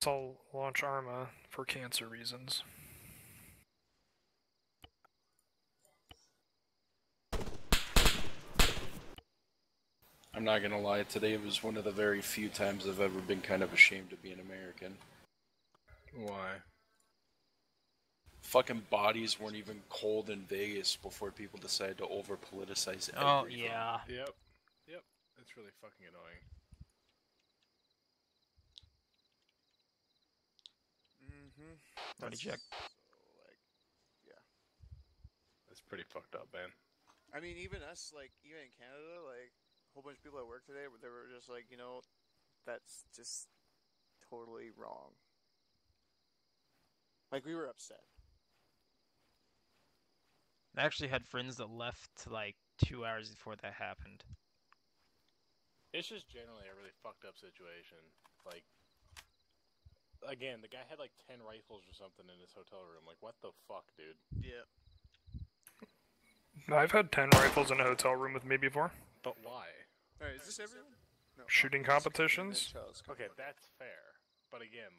I'll launch Arma for cancer reasons. I'm not gonna lie, today was one of the very few times I've ever been kind of ashamed to be an American. Why? Fucking bodies weren't even cold in Vegas before people decided to over-politicize everything. Oh, yeah. Yep. It's really fucking annoying. Already check. That's pretty fucked up, man. I mean, even us, even in Canada, a whole bunch of people at work today, they were just like, that's just totally wrong. We were upset. I actually had friends that left 2 hours before that happened. It's just generally a really fucked up situation. Again, the guy had 10 rifles or something in his hotel room. What the fuck, dude? Yeah. I've had 10 rifles in a hotel room with me before. But why? Alright, is this everyone? No. Shooting competitions? Okay, that's fair. But again,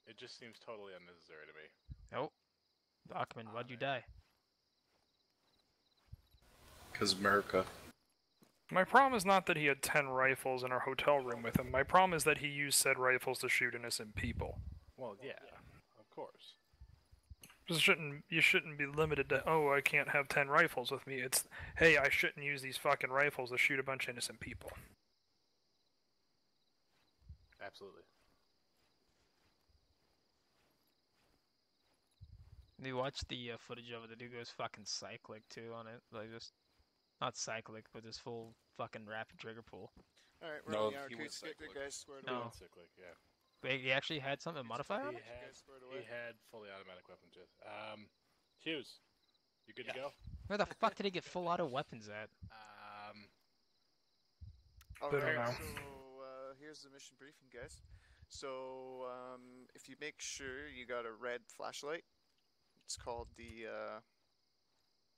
it just seems totally unnecessary to me. Oh. Bachman, why'd you die? Because America. My problem is not that he had 10 rifles in our hotel room with him. My problem is that he used said rifles to shoot innocent people. Well, yeah, of course. You shouldn't be limited to, oh, I can't have 10 rifles with me. It's, hey, I shouldn't use these fucking rifles to shoot a bunch of innocent people. Absolutely. You watched the footage of it. The dude goes fucking cyclic too on it. Just not cyclic, but this full fucking rapid trigger pull. Alright, we're No, on the he arcade went skip. cyclic. Guys squared No. away. Cyclic, yeah. Wait, he actually had something modified on it? He had fully automatic weapons, yes. Hughes, you good to go? Where the fuck did he get full auto weapons at? Alright, know. so here's the mission briefing, guys. So, if you make sure you got a red flashlight, it's called the,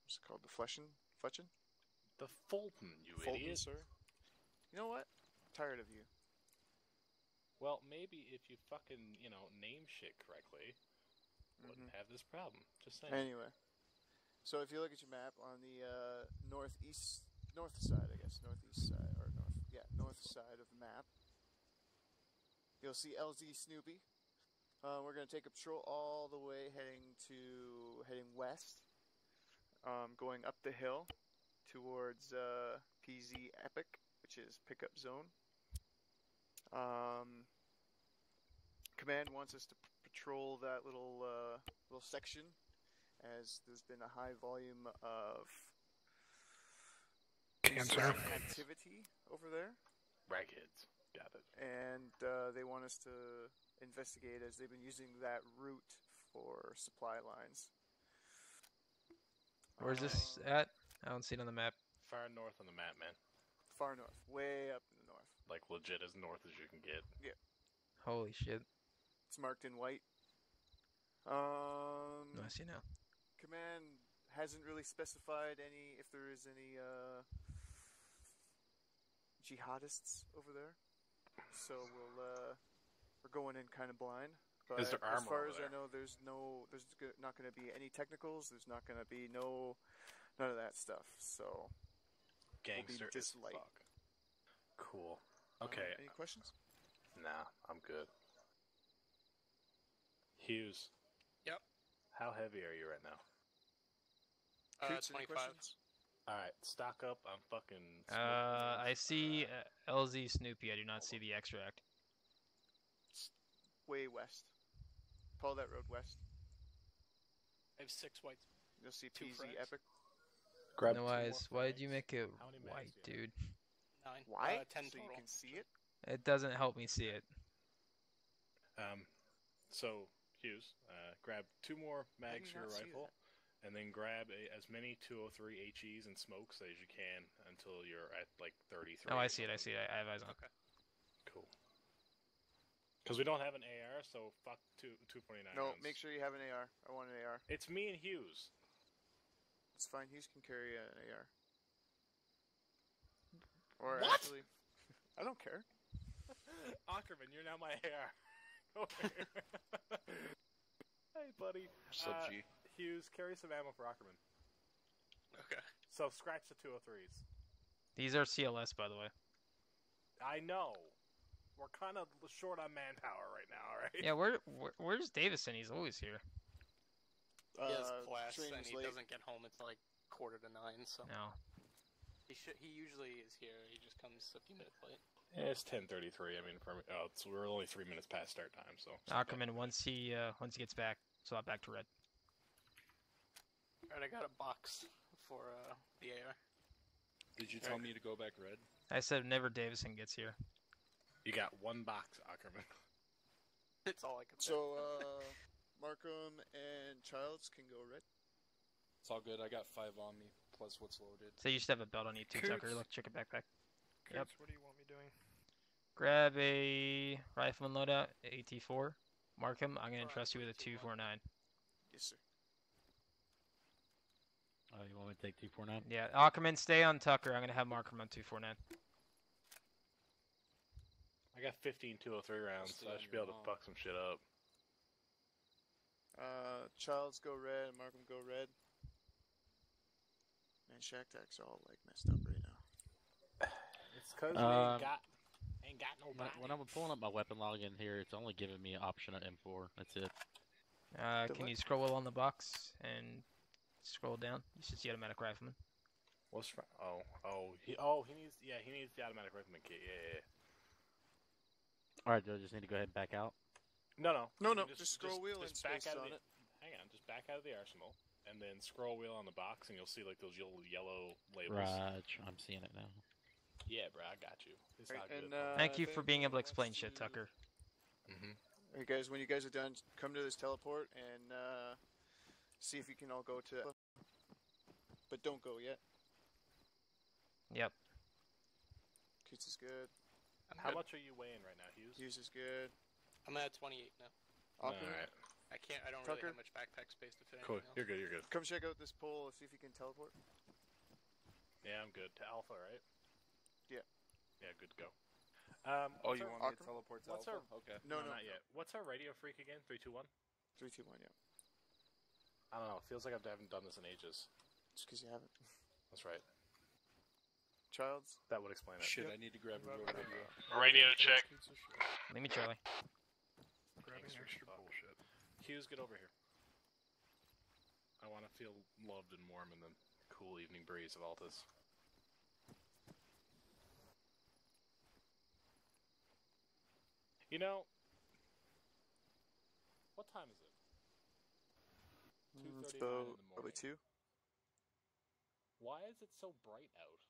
what's it called? The Fletchin? The Fulton, you Fulton, idiot. sir. You know what? I'm tired of you. Well, maybe if you fucking, name shit correctly, wouldn't have this problem. Just saying. Anyway, so if you look at your map on the north side, I guess, north side of the map, you'll see LZ Snoopy. We're gonna take a patrol all the way heading west, going up the hill towards PZ Epic, which is pickup zone. Command wants us to patrol that little section, as there's been a high volume of Cancer. activity over there, Ragheads. Got it. and they want us to investigate, as they've been using that route for supply lines. Where's this at? I don't see it on the map. Far north on the map, man. Far north, way up in the north. Legit as north as you can get. Holy shit. It's marked in white. No, I see now. Command hasn't really specified if there is any jihadists over there, so we're going in kind of blind. But Is there armor as far over as there? I know, there's not going to be any technicals. There's not going to be none of that stuff. So Gangster just as light. fuck. Cool. Okay. Any questions? Nah, I'm good. Hughes. Yep. How heavy are you right now? Coots, any 25. questions? Alright, stock up. I'm fucking... I see LZ Snoopy. I do not see the extract. Way west. Follow that road west. I have 6 whites. You'll see Two PZ frags. Epic. Grab No two more eyes. Why did you frags. make it How many white, mags do you dude? 9. Why? 10 So total. you can see it. It doesn't help me see it. So, Hughes, grab 2 more How do mags you for your not see rifle, and then grab as many 203 HEs and smokes as you can until you're at 33. Oh, I or see it. I something. see it. I have eyes on it. Okay. Cool. Because we don't have an AR, so fuck 249 No, rounds. make sure you have an AR. I want an AR. It's me and Hughes. It's fine. Hughes can carry an AR. Or What? actually, I don't care. Ackerman, you're now my AR. over here. Hey, buddy. Sub G. Hughes, carry some ammo for Ackerman. Okay. So scratch the 203s. These are CLS, by the way. I know. We're kind of short on manpower right now, all right? Yeah, where's Davison? He's always here. He has class train and was he late. doesn't get home until like 8:45, so No. he usually is here. He just comes a few minutes late. Yeah, it's 10:33. I mean, we're only 3 minutes past start time, so. Ackerman, once he gets back, swap back to red. Alright, I got a box for the AR. Did you tell me to go back red? I said whenever Davison gets here. You got one box, Ackerman. It's all I can say. So, Markham and Childs can go red. It's all good. I got 5 on me, plus what's loaded. So you should have a belt on you too, Tucker. Coots. Look, check your backpack. Kurtz, Yep. what do you want me doing? Grab a rifleman loadout, AT4. Markham, I'm gonna entrust you with a 249. Yes, sir. Oh, you want me to take 249? Yeah, Ackerman, stay on Tucker. I'm gonna have Markham on 249. I got 15 203 rounds, so I should be able to fuck some shit up. Childs go red, Markham go red. Man, Shack Tack's all like messed up right now. It's because we ain't got no body. When I'm pulling up my weapon log in here, it's only giving me an option of M4. That's it. Can you scroll on the box and scroll down? You should see automatic rifleman. What's wrong? He needs the automatic rifleman kit. Yeah. Alright, do I just need to go ahead and back out? No. No, You just scroll wheel and space out on of it. Hang on, just back out of the arsenal, and then scroll wheel on the box, and you'll see like those yellow labels. Right, I'm seeing it now. Yeah, bro, I got you. It's Right, not good. and, Thank you for if being able to anyone explain wants shit, to- Tucker. Hey guys, when you guys are done, come to this teleport and see if you can all go to. But don't go yet. Yep. Coots is good. How much are you weighing right now, Hughes? Hughes is good. I'm at 28 now. Ackerman, Alright. I don't Tucker? really have much backpack space to fit Cool. anything else. You're good. You're good. come check out this pole. See if you can teleport. Yeah, I'm good. To Alpha, right? Yeah. Yeah, good to go. Oh, what's you our- want me to Ackerman? teleport to What's Alpha? our- Okay. No, not yet. What's our radio freak again? 321? 3, 2, 1, yeah. I don't know. It feels like I haven't done this in ages. Just because you haven't. That's right. Childs. That would explain it. Shit, Yep. I need to grab a road radio. Radio check. Leave me, Charlie. Grabbing Thanks for extra the thought. bullshit. Hughes, get over here. I want to feel loved and warm in the cool evening breeze of Altus. You know, what time is it? It's 2:39 in about the probably morning. 2. Why is it so bright out?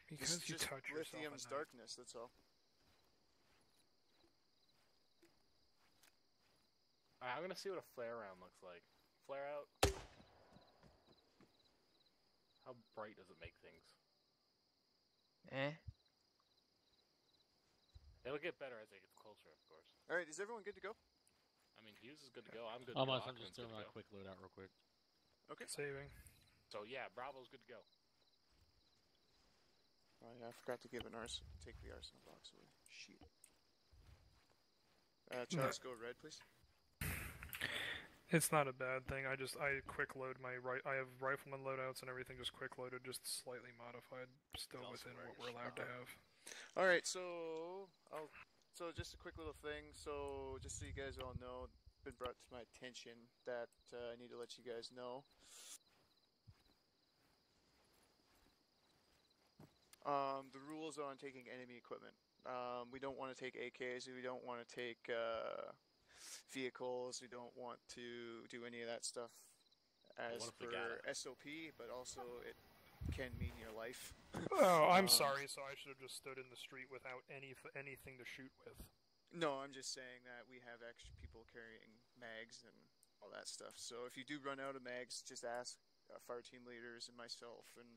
Because you just touch yourself lithium's at night. darkness, that's all. Alright, I'm gonna see what a flare round looks like. Flare out. How bright does it make things? Eh? It'll get better as it gets closer, of course. Alright, is everyone good to go? I mean, Hughes is good to go. I'm good to go. Almost, I'm Ackerman's just doing good to my go. quick loadout real quick. Okay. Saving. So yeah, Bravo's good to go. Oh yeah, I forgot to give an arsenal. Take the arsenal box away. Shit. Childs, go red, please. It's not a bad thing. I quick load my I have rifleman loadouts and everything just quick loaded, just slightly modified, still That's within what right. we're allowed to have. All right, so just a quick little thing. So just so you guys all know, been brought to my attention that I need to let you guys know. The rules on taking enemy equipment. We don't want to take AKs. We don't want to take vehicles. We don't want to do any of that stuff as what if we per got SOP, but also it can mean your life. Oh, I'm sorry. So I should have just stood in the street without anything to shoot with. No, I'm just saying that we have extra people carrying mags and all that stuff. So if you do run out of mags, just ask fire team leaders and myself and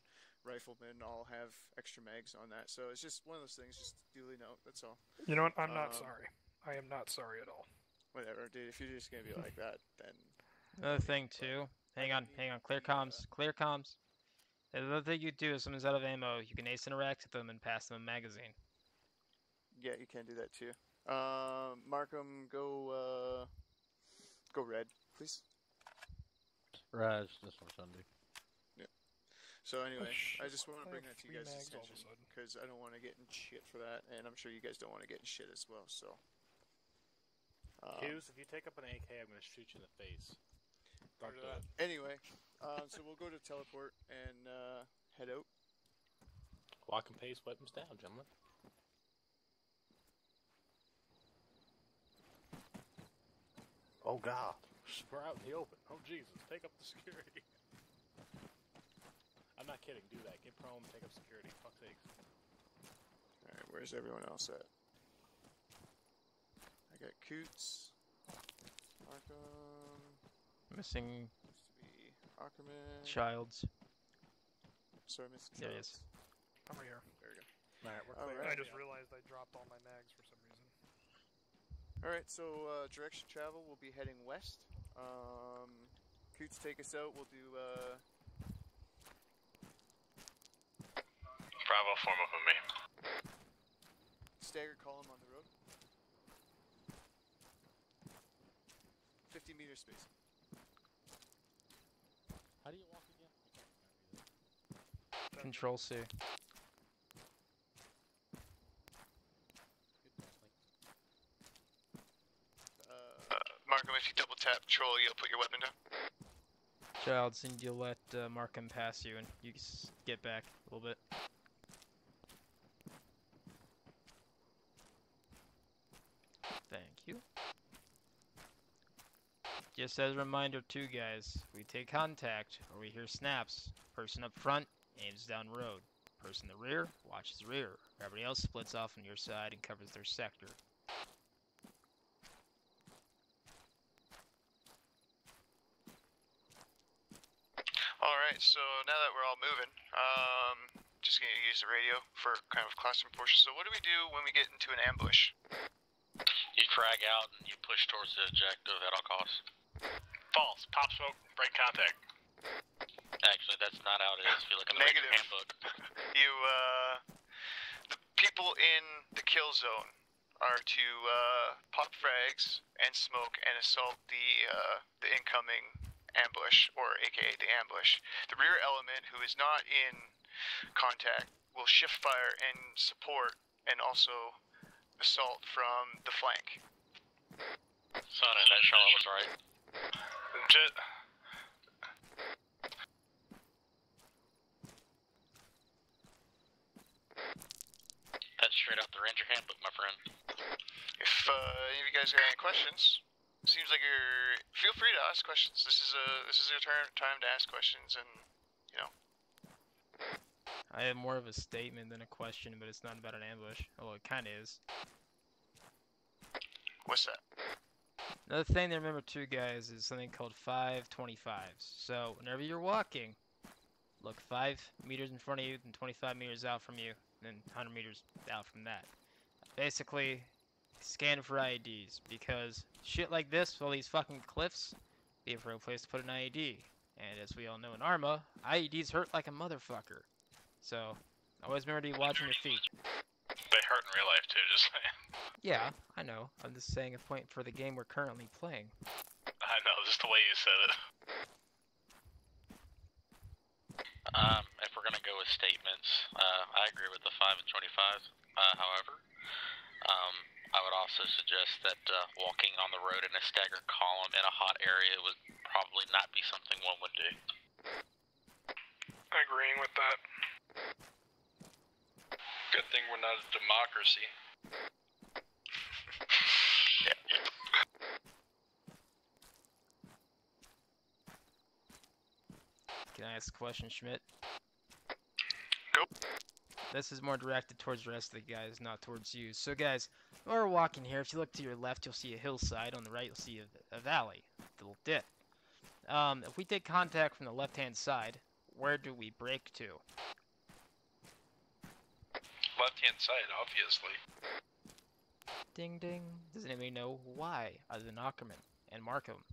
riflemen all have extra mags on that. So it's just one of those things, just duly note, that's all. You know what? I'm not Um, sorry. I am not sorry at all. Whatever, dude, if you're just going to be like that, then... Another thing too. Hang on. Clear comms. Clear comms. The other thing you do if someone's out of ammo, you can ace interact with them and pass them a magazine. Yeah, you can do that too. Markham, go red, please. Right, this one's Sunday. So anyway, I shit, just want to I bring have that to you 3 guys' mags all of a attention sudden. because I don't want to get in shit for that, and I'm sure you guys don't want to get in shit as well. So, Hughes, if you take up an AK, I'm gonna shoot you in the face. Don't Roger do that. it. anyway, so we'll go to teleport and head out. Walk and pace weapons down, gentlemen. Oh God, we're out in the open. Oh Jesus, take up the security. I'm not kidding. Do that. Get prone. Take up security. Fuck's sakes. All right, where's everyone else at? I got Coots, Markham, Missing used to be Ackerman. Childs. Sorry, Mr. There he Charles. is. I'm right here. There we go. Alright, we're All clear. right. I just realized I dropped all my mags for some reason. All right, so direction travel, we'll be heading west. Coots, take us out. We'll do Bravo, form up on me. staggered column on the road. 50-meter space. How do you walk again? I can't remember Control C. either. Good point. Markham, if you double tap control, you'll put your weapon down. Childs, and you'll let Markham pass you, and you can get back a little bit. Thank you. Just as a reminder too, guys, we take contact or we hear snaps. Person up front aims down road. Person in the rear watches the rear. Everybody else splits off on your side and covers their sector. Alright, so now that we're all moving, just gonna use the radio for kind of classroom portion. So what do we do when we get into an ambush? You frag out and you push towards the objective at all costs. False. Pop smoke, break contact. Actually, that's not how it is. If you look in the Ranger Negative. handbook. You, the people in the kill zone are to, pop frags and smoke and assault the incoming ambush, or aka the ambush. The rear element, who is not in contact, will shift fire and support and also assault from the flank. So in a nutshell, I was right. That's straight out the Ranger handbook, my friend. If any of you guys got any questions, seems like you're. Feel free to ask questions. This is your time to ask questions, and you know. I have more of a statement than a question, but it's not about an ambush. Well, it kind of is. What's that? Another thing to remember too, guys, is something called 525s. So whenever you're walking, look 5 meters in front of you, then 25 meters out from you, then 100 meters out from that. Basically, scan for IEDs, because shit like this, all these fucking cliffs, we have no place to put an IED. And as we all know in ARMA, IEDs hurt like a motherfucker. So always remember to be watching your feet. They hurt in real life too. Just saying. Yeah, I know. I'm just saying a point for the game we're currently playing. I know, just the way you said it. If we're gonna go with statements, I agree with the 5 and 25s. However, I would also suggest that walking on the road in a staggered column in a hot area would probably not be something one would do. Agreeing with that. Good thing we're not a democracy. Can I ask a question, Schmidt? Go. This is more directed towards the rest of the guys, not towards you. So guys, while we're walking here, if you look to your left, you'll see a hillside. On the right, you'll see a valley, a little dip. If we take contact from the left-hand side, where do we break to? Left-hand side, obviously. Ding ding. Does anybody know why, other than Ackerman and Markham?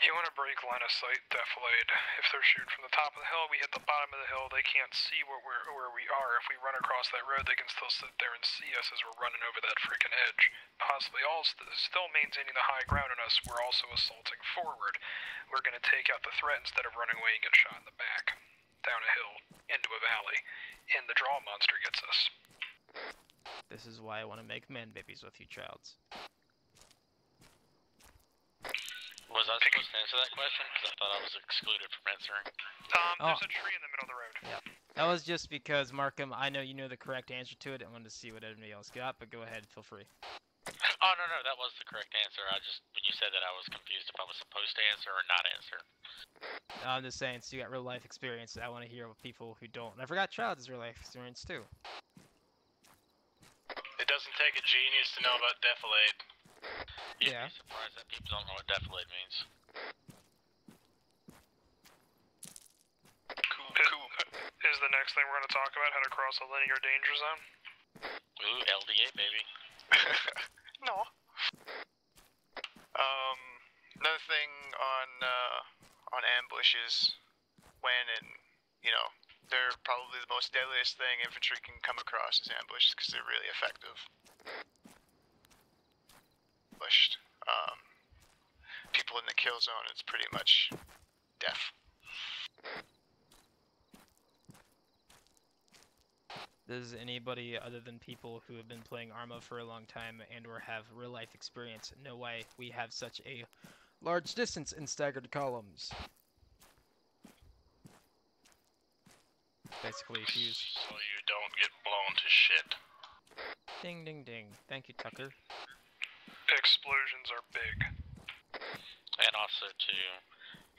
You you want to break line of sight, defilade. If they're shooting from the top of the hill, we hit the bottom of the hill. They can't see where we are. If we run across that road, they can still sit there and see us as we're running over that freaking edge. Possibly all still maintaining the high ground on us. We're also assaulting forward. We're going to take out the threat instead of running away and get shot in the back. Down a hill, into a valley, and the draw monster gets us. This is why I want to make man babies with you, childs. Was I supposed to answer that question? Because I thought I was excluded from answering. There's a tree in the middle of the road. Yep. That was just because, Markham, I know you know the correct answer to it. I wanted to see what everybody else got, but go ahead, feel free. Oh, no, that was the correct answer. When you said that, I was confused if I was supposed to answer or not answer. I'm just saying, so you got real life experience. I want to hear what people who don't. And I forgot Child's real life experience, too. It doesn't take a genius to know about defilade. You'd Yeah. be surprised that people don't know what defilade means. Cool. Is the next thing we're going to talk about how to cross a linear danger zone? Ooh, LDA, baby. No. Another thing on ambushes, when they're probably the most deadliest thing infantry can come across is ambushes because they're really effective. People in the kill zone, it's pretty much death. Does anybody other than people who have been playing Arma for a long time and or have real life experience know why we have such a large distance in staggered columns? Basically, fuse. So you don't get blown to shit. Ding, ding, ding. Thank you, Tucker. Explosions are big. And also to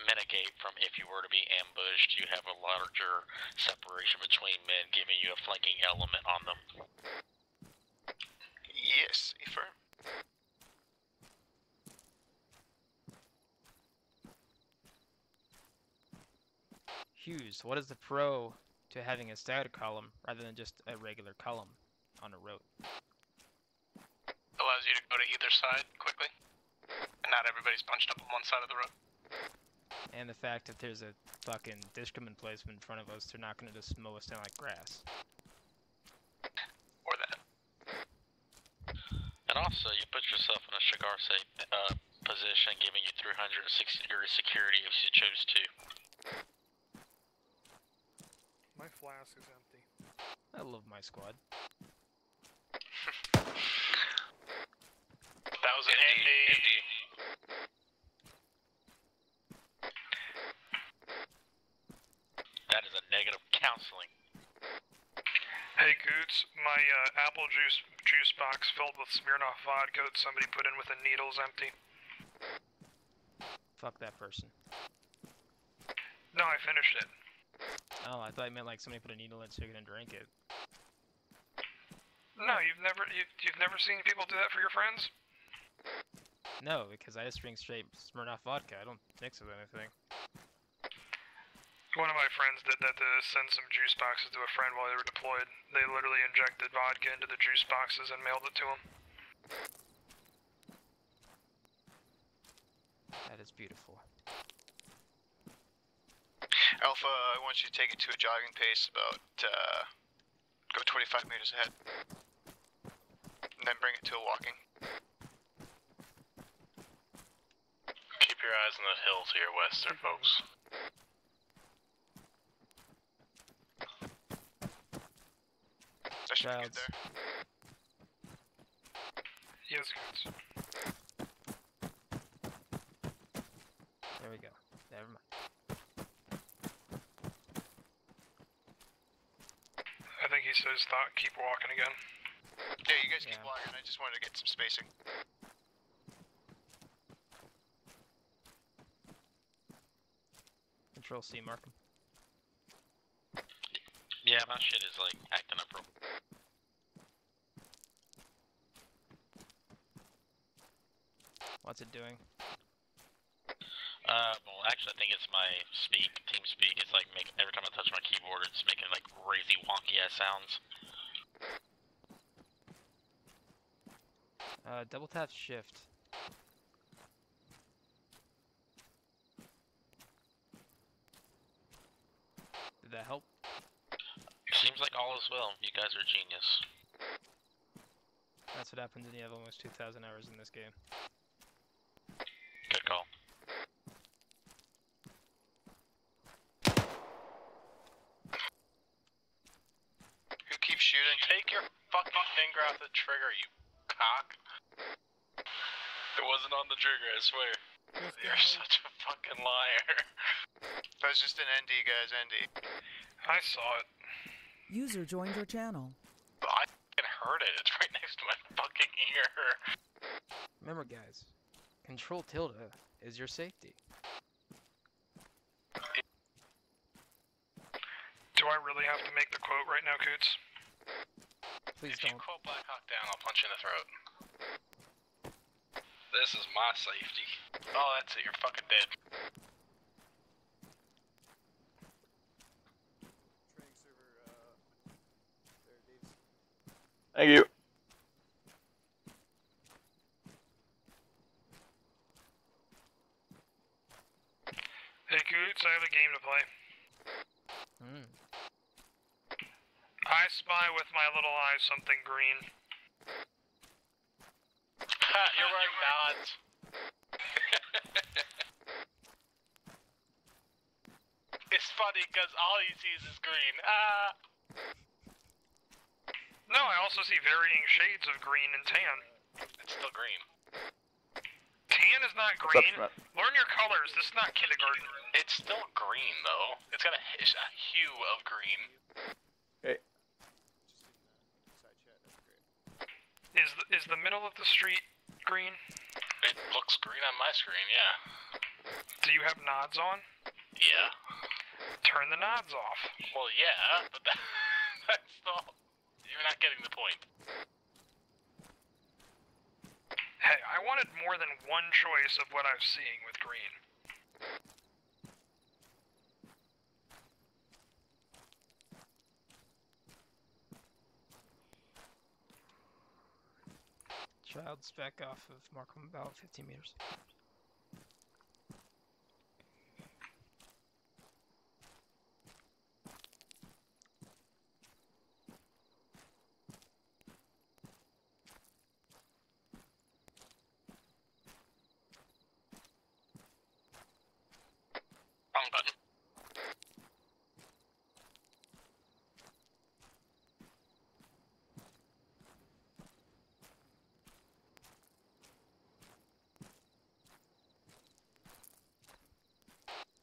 mitigate from if you were to be ambushed, you have a larger separation between men, giving you a flanking element on them. Yes, affirm. Hughes, what is the pro to having a staggered column rather than just a regular column on a road? Allows you to go to either side quickly. And not everybody's bunched up on one side of the road. And the fact that there's a fucking discrim emplacement in front of us, they're not gonna just mow us down like grass. Or that. And also, you put yourself in a cigar safe position, giving you 360-degree security if you chose to. My flask is empty. I love my squad. That was an MD. That is a negative counseling. Hey Goots, my apple juice box filled with Smirnoff vodka that somebody put in with a needle is empty. Fuck that person. No, I finished it. Oh, I thought you meant like somebody put a needle in so you're gonna drink it. No, you've never seen people do that for your friends? No, because I just drink straight Smirnoff vodka. I don't mix it with anything. One of my friends did that to send some juice boxes to a friend while they were deployed. They literally injected vodka into the juice boxes and mailed it to him. That is beautiful. Alpha, I want you to take it to a jogging pace about, go 25 meters ahead. And then bring it to a walking. Keep your eyes on that hill to your west there, folks. That should be good Childs. there. Yes, Goots. There we go. Never mind. I think he says keep walking again. Yeah, you guys keep Yeah. walking. I just wanted to get some spacing. Control C, Markham. Yeah, my shit is like acting up real. What's it doing? Well, actually, I think it's my team speak. It's like every time I touch my keyboard, it's making like crazy wonky ass sounds. Double tap shift. You guys are genius. That's what happens when you have almost 2,000 hours in this game. Good call. Who keeps shooting? Take your fucking finger off the trigger, you cock. It wasn't on the trigger, I swear. You're such a fucking liar. That was just an ND, guys, ND. I saw it. User joined your channel. I fucking heard it. It's right next to my fucking ear. Remember, guys, Control tilde is your safety. Do I really have to make the quote right now, Coots? Please If you don't. quote Black Hawk Down, I'll punch you in the throat. This is my safety. Oh, that's it. You're fucking dead. Training server, there, Dave's. Thank you. Hey, Coots, I have a game to play. Hmm. I spy with my little eye something green. Ha, you're wearing nods. It's funny because all he sees is green. Ah! No, I also see varying shades of green and tan. It's still green. Tan is not What's up, green. Schmidt? Learn your colors. This is not kindergarten. It's still green, though. It's got a hue of green. Okay. Just in the side chat, that's great. Is the middle of the street green? It looks green on my screen, yeah. Do you have nods on? Yeah. Turn the nods off. Well, yeah, but that's still... You're not getting the point. Hey, I wanted more than one choice of what I'm seeing with green. Child's back off of Markham about 15 meters. Wrong button.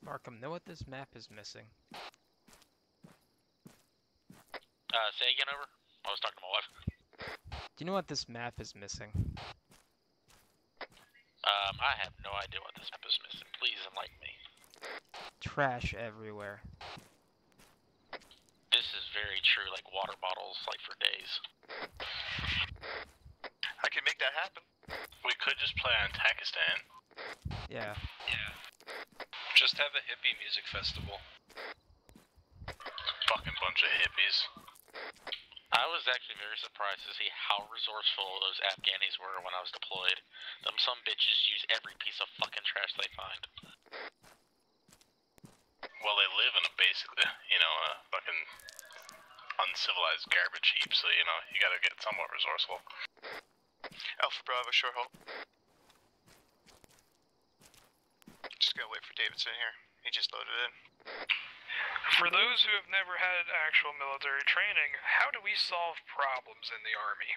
Markham, know what this map is missing? Say again, over? I was talking to my wife. Do you know what this map is missing? I have no idea what this map is missing. Please enlighten me. Trash everywhere. This is very true, like water bottles, like for days. I can make that happen. We could just play on Takistan. Yeah. Yeah. Just have a hippie music festival. Fucking bunch of hippies. I was actually very surprised to see how resourceful those Afghanis were when I was deployed. Them some bitches use every piece of fucking trash they find. Well, they live in a basically, a fucking uncivilized garbage heap, so, you gotta get somewhat resourceful. Alpha Bravo, short hold. Just gonna wait for Davidson here. He just loaded in. For those who have never had actual military training, how do we solve problems in the Army?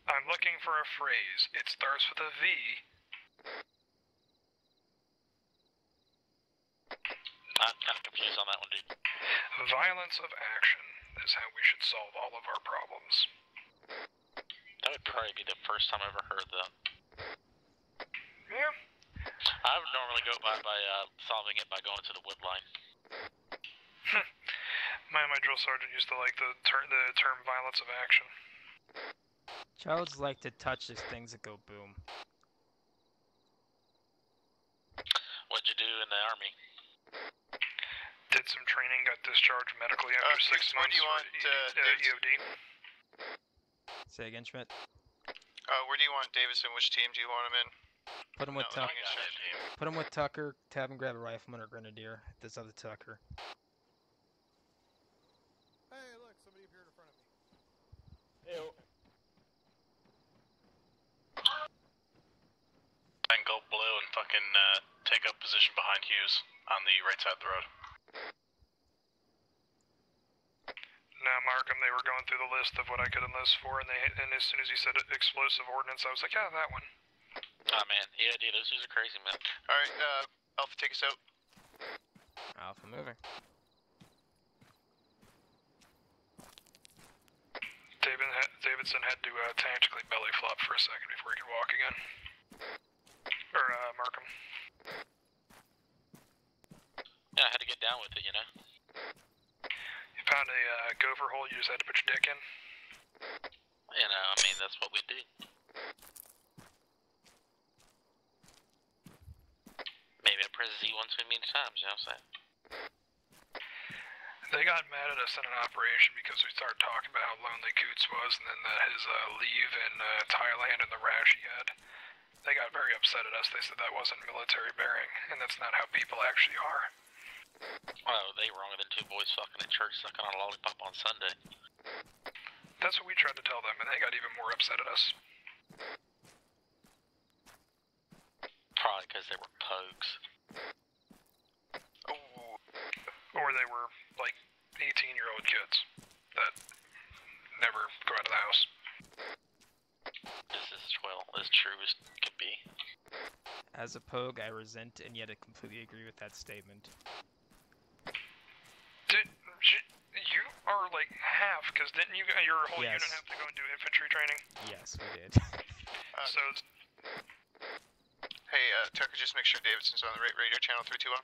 I'm looking for a phrase. It starts with a V. I'm kind of confused on that one, dude. Violence of action is how we should solve all of our problems. That would probably be the first time I ever heard that. Yeah. I would normally go by solving it by going to the wood line. My drill sergeant used to like the term violence of action. Childs like to touch these things that go boom. What'd you do in the army? Did some training, got discharged medically after 6 where months do you want, EOD. Say again, Schmidt. Where do you want Davison? Which team do you want him in? Put him with No, Tucker. not that team. Put him with Tucker. Have him grab a rifleman or grenadier. This other Tucker. here in front of me. Ew. And go blue and fucking take up position behind Hughes on the right side of the road. Now, Markham, they were going through the list of what I could enlist for, and as soon as you said explosive ordnance, I was like, yeah, that one. Oh man, yeah, dude, those dudes are crazy, man. Alright, Alpha, take us out. Alpha moving. Davidson had to tactically belly flop for a second before he could walk again. Or, Markham. Yeah, I had to get down with it, you know. You found a gopher hole, you just had to put your dick in? You know, I mean, that's what we do. Maybe I press Z one too many times, you know what I'm saying? They got mad at us in an operation because we started talking about how lonely Coots was, and then his leave in Thailand and the rash he had. They got very upset at us. They said that wasn't military bearing, and that's not how people actually are. Well, they wronger than two boys fucking at church sucking on a lollipop on Sunday. That's what we tried to tell them, and they got even more upset at us. Probably because they were pogues. Ooh. Or they were, like, 18-year-old kids that never go out of the house. This is, well, as true as could be. As a pogue, I resent and yet I completely agree with that statement. You are, like, half, because didn't you, your whole Yes. unit have to go and do infantry training? Yes, we did. So, Hey, Tucker, just make sure Davidson's on the right radio channel 321.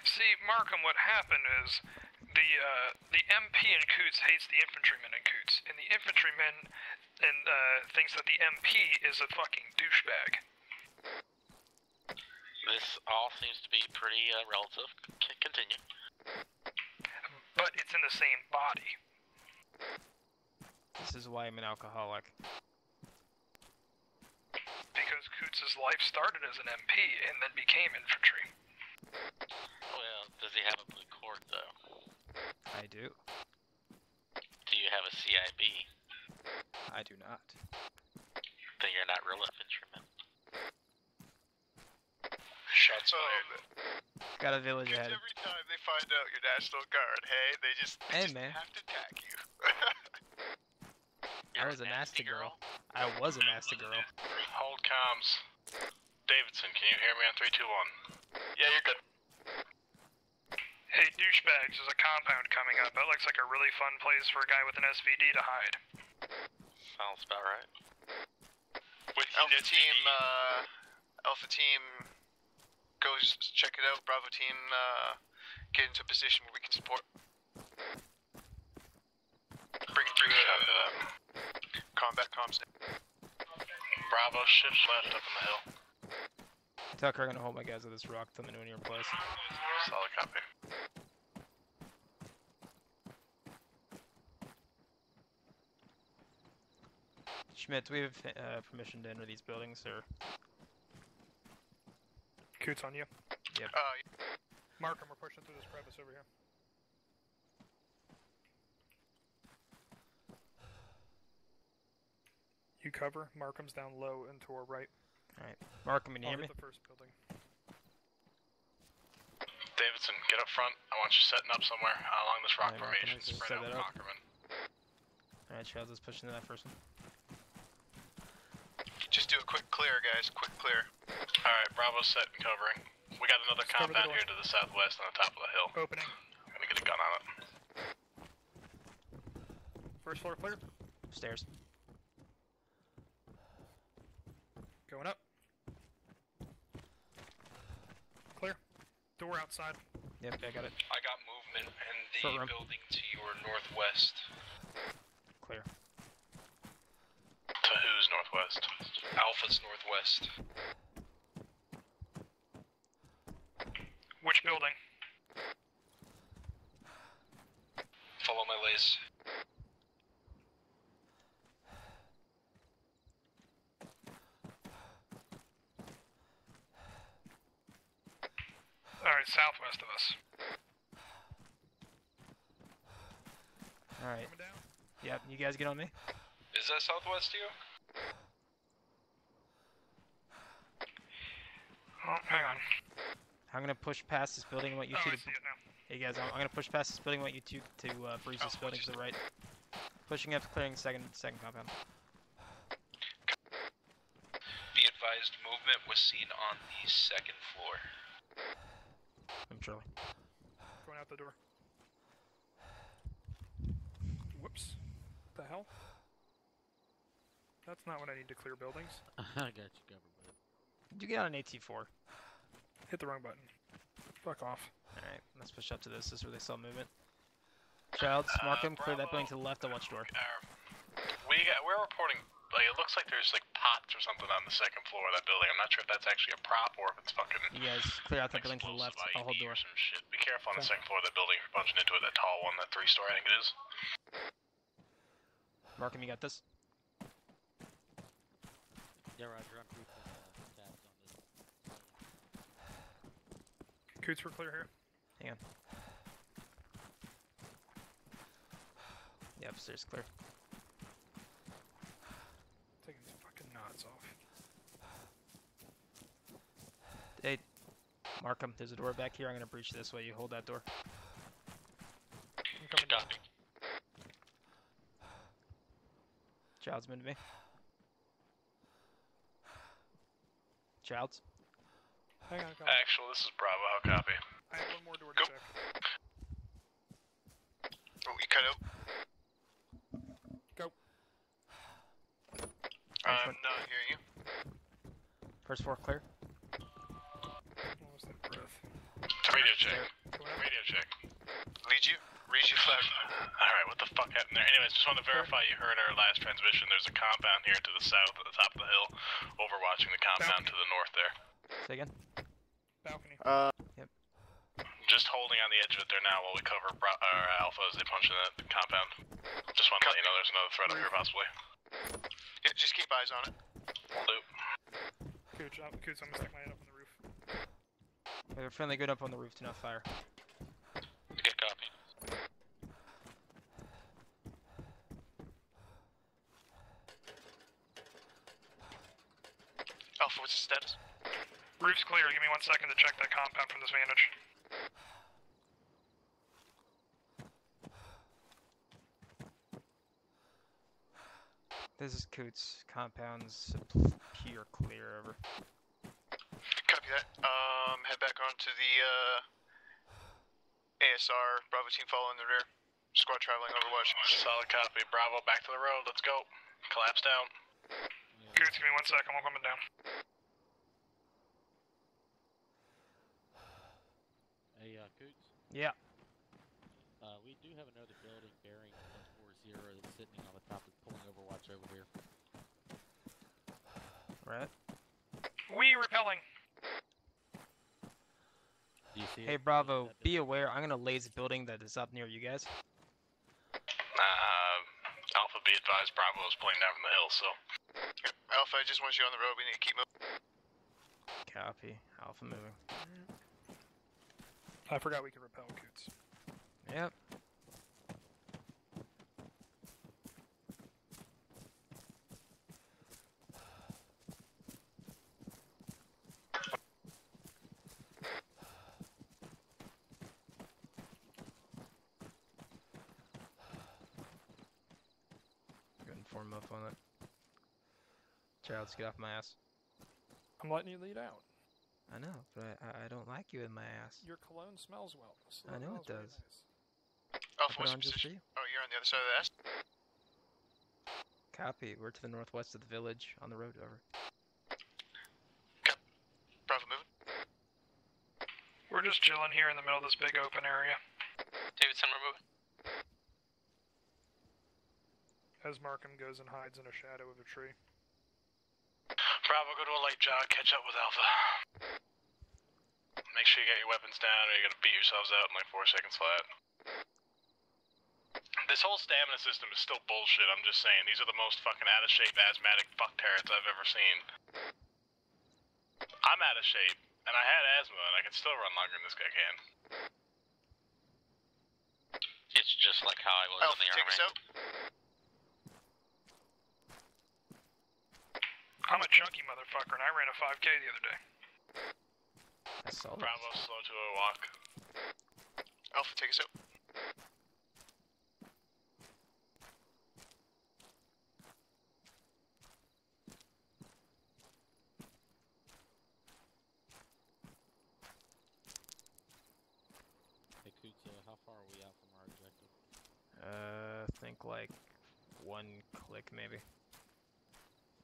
see, Markham, what happened is the MP in Coots hates the infantryman in Coots, and the infantryman thinks that the MP is a fucking douchebag. This all seems to be pretty relative. Continue. But it's in the same body. This is why I'm an alcoholic. Because Coots' life started as an MP and then became infantry. Well, does he have a blue cord, though? I do. Do you have a CIB? I do not. Then you're not real infantryman. Shots fired. Got a village Because ahead. every time they find out you're National Guard, hey, they just man. have to attack you. I was a nasty girl. I was a nasty girl. Hold comms. Davidson, can you hear me on 321? Yeah, you're good. Hey, douchebags, there's a compound coming up. That looks like a really fun place for a guy with an SVD to hide. Sounds about right. With Alpha Team, goes check it out. Bravo Team, get into a position where we can support. Bring it through combat comms. Bravo, shift left up in the hill. Tucker, I'm gonna hold my guys with this rock till they know when you're in place. Solid copy. Schmidt, do we have permission to enter these buildings, or? Coots on you. Yep. Markham, we're pushing through this crevice over here. You cover. Markham's down low and to our right. Alright. Markham, can you hear me? The first building. Davidson, get up front. I want you setting up somewhere along this rock Alright, formation. Markham, Spread set out that up. Ackerman. Alright, Charles, let's push into that first one. Just do a quick clear, guys. Quick clear. Alright, Bravo set and covering. We got another Cover the compound door. here to the southwest on the top of the hill. Opening. I'm gonna get a gun on it. First floor clear. Stairs. Going up. Clear. Door outside. Yep, I got it. I got movement in Front the room. building to your northwest. Clear. To whose northwest? Alpha's northwest. Which building? Follow my lace. Alright, southwest of us. Alright. Coming down. Yep, you guys get on me. Is that southwest to you? Oh, hang on. I'm gonna push past this building and want you Oh, two I to. see it now. Hey guys, I'm gonna push past this building and want you two to breeze this building to the right. Pushing up, clearing second compound. Be advised, movement was seen on the second floor. I'm Charlie. Going out the door. Whoops. What the hell? That's not what I need to clear buildings. I got you covered, bud. Did you get on an AT4? Hit the wrong button. Fuck off. Alright, let's push up to this. This is where they saw movement. Childs, mark him, clear that building to the left, I'll watch door. We're reporting, like, it looks like there's, like, pots or something on the second floor of that building. I'm not sure if that's actually a prop or if it's fucking... You guys clear out that building to the left, I'll hold door. Or some shit. Be careful on the second floor of that building if you're punching into it, that tall one, that 3-story, I think it is. Mark him, you got this? Yeah, Roger, I'm proof tabs on this. Coots, we're clear here. Hang on. Yeah, upstairs clear. Taking some fucking knots off. Hey, mark him. There's a door back here. I'm gonna breach this way. You hold that door. I'm coming down. Child's been to me. Childs. Hang on, Actual, this is Bravo. How copy? I have one more door to check. Oh, you cut out? Go. I'm not hearing you. First floor clear. What was that breath? Radio check. Radio check. Lead you? Read you flash. Alright, what the fuck happened there? Anyways, just want to verify you heard our last transmission. There's a compound here to the south at the top of the hill, overwatching the compound to the north there. Say again. Balcony. Yep. Just holding on the edge of it there now while we cover Alpha as they punch in that compound. Just want to let you know there's another threat up here possibly. Yeah, just keep eyes on it. Will do. Coots, I'm gonna stick my head up on the roof. We have a friendly good up on the roof to not fire. Good copy. Alpha, what's the status? Roof's clear. Give me 1 second to check that compound from this vantage. This is Coots. Compounds pure clear over. Copy that. Head back onto the ASR. Bravo team following the rear. Squad traveling overwatch. Solid copy. Bravo, back to the road. Let's go. Collapse down. Coots, give me 1 second. I'm coming down. Hey, Coots? Yeah. We do have another building bearing 140 that's sitting on the top of pulling overwatch over here. Right. We repelling. Do you see Hey, it? Bravo, be aware. I'm gonna laze a building that is up near you guys. Alpha, be advised, Bravo is playing down from the hill, so. Alpha, I just want you on the road. We need to keep moving. Copy. Alpha moving. I forgot we could repel Coots. Yep. Go and form up on it. Childs, get off my ass. I'm letting you lead out. I know, but I don't like you in my ass. Your cologne smells well. So I know it smells very does. nice. Alpha, Put what's on your just for position? you. Oh, you're on the other side of the S? Copy. We're to the northwest of the village, on the road. Over. Bravo moving. We're just chilling here in the middle of this big open area. Davidson, we're moving. As Markham goes and hides in a shadow of a tree. Bravo, go to a light jog, catch up with Alpha. Make sure you get your weapons down or you're gonna beat yourselves out in like 4 seconds flat. This whole stamina system is still bullshit, I'm just saying. These are the most fucking out of shape asthmatic fuck turrets I've ever seen. I'm out of shape, and I had asthma, and I can still run longer than this guy can. It's just just like how I was Alpha, in the take army. us out. I'm a chunky motherfucker, and I ran a 5K the other day. I saw that. Bravo, slow to a walk. Alpha, take us out. Hey, Coots, how far are we out from our objective? I think like 1 click maybe.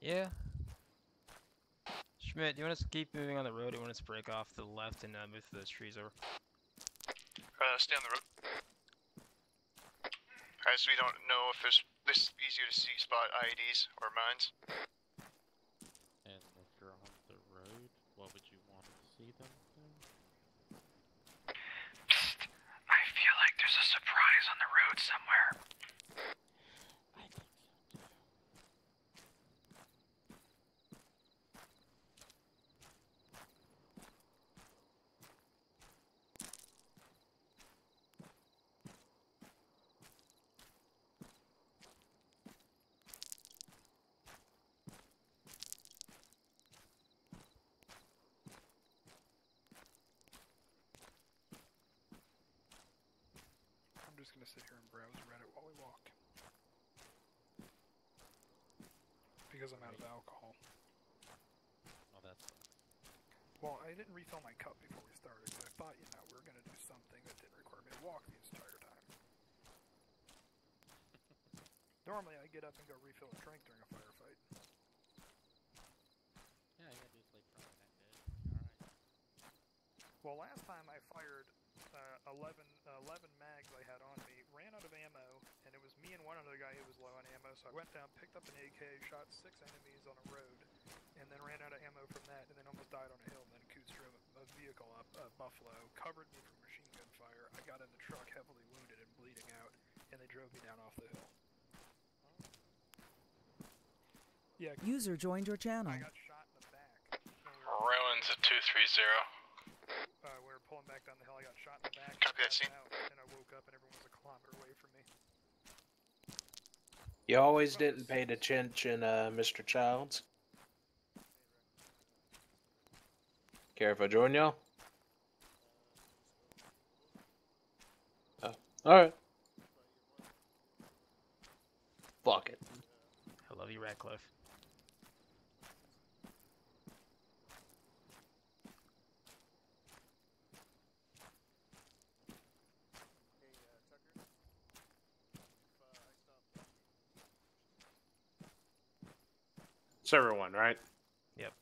Yeah. Schmidt, do you want us to keep moving on the road? Or do you want us to break off to the left and move those trees over? Stay on the road. As we don't know if there's this easier to see spot IEDs or mines. And if you're on the road, what would you want to see them do? Psst. I feel like there's a surprise on the road somewhere. I think so too. I'm just gonna sit here and browse Reddit while we walk. Because I'm out of alcohol. Oh, that's Well, I didn't refill my cup before we started, because I thought, you know, we were gonna do something that didn't require me to walk the entire time. Normally, I get up and go refill a drink during a firefight. yeah. You gotta do is like front that good. Alright. Well, last time I fired 11 mags I had on me, ran out of ammo, and it was me and one other guy who was low on ammo, so I went down, picked up an AK, shot 6 enemies on a road, and then ran out of ammo from that, and then almost died on a hill, and then Coots drove a vehicle up, Buffalo, covered me from machine gun fire, I got in the truck heavily wounded and bleeding out, and they drove me down off the hill. Yeah, User joined your channel. I got shot in the back. Ruins at 230. We were pulling back down the hill, I got shot in the back, Copy that scene. out, and I woke up and everyone was a kilometer away from me. You always didn't pay attention, Mr. Childs. Care if I join y'all? Oh, alright. Fuck it. I love you, Radcliffe. Server 1, right? Yep.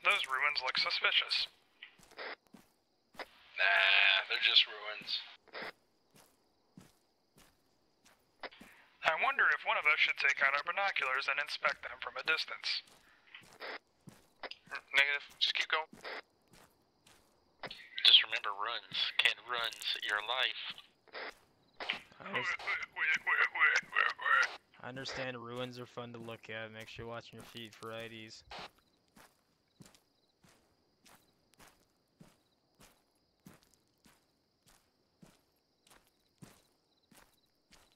Those ruins look suspicious. Nah, they're just ruins. I wonder if one of us should take out our binoculars and inspect them from a distance. Negative. Just keep going. Just remember runs. Can't runs your life. I understand ruins are fun to look at. Make sure you're watching your feet for IDs.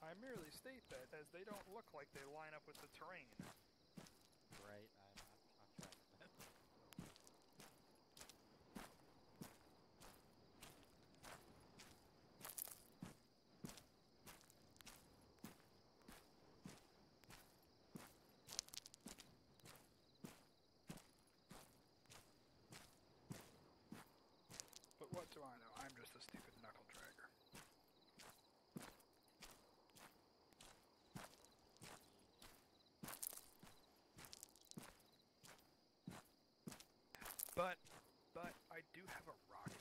I merely state that as they don't look like they line up with the terrain. Right, I'm tracking that. But what do I know? I'm just a stupid knuckle dragger. But I do have a rocket.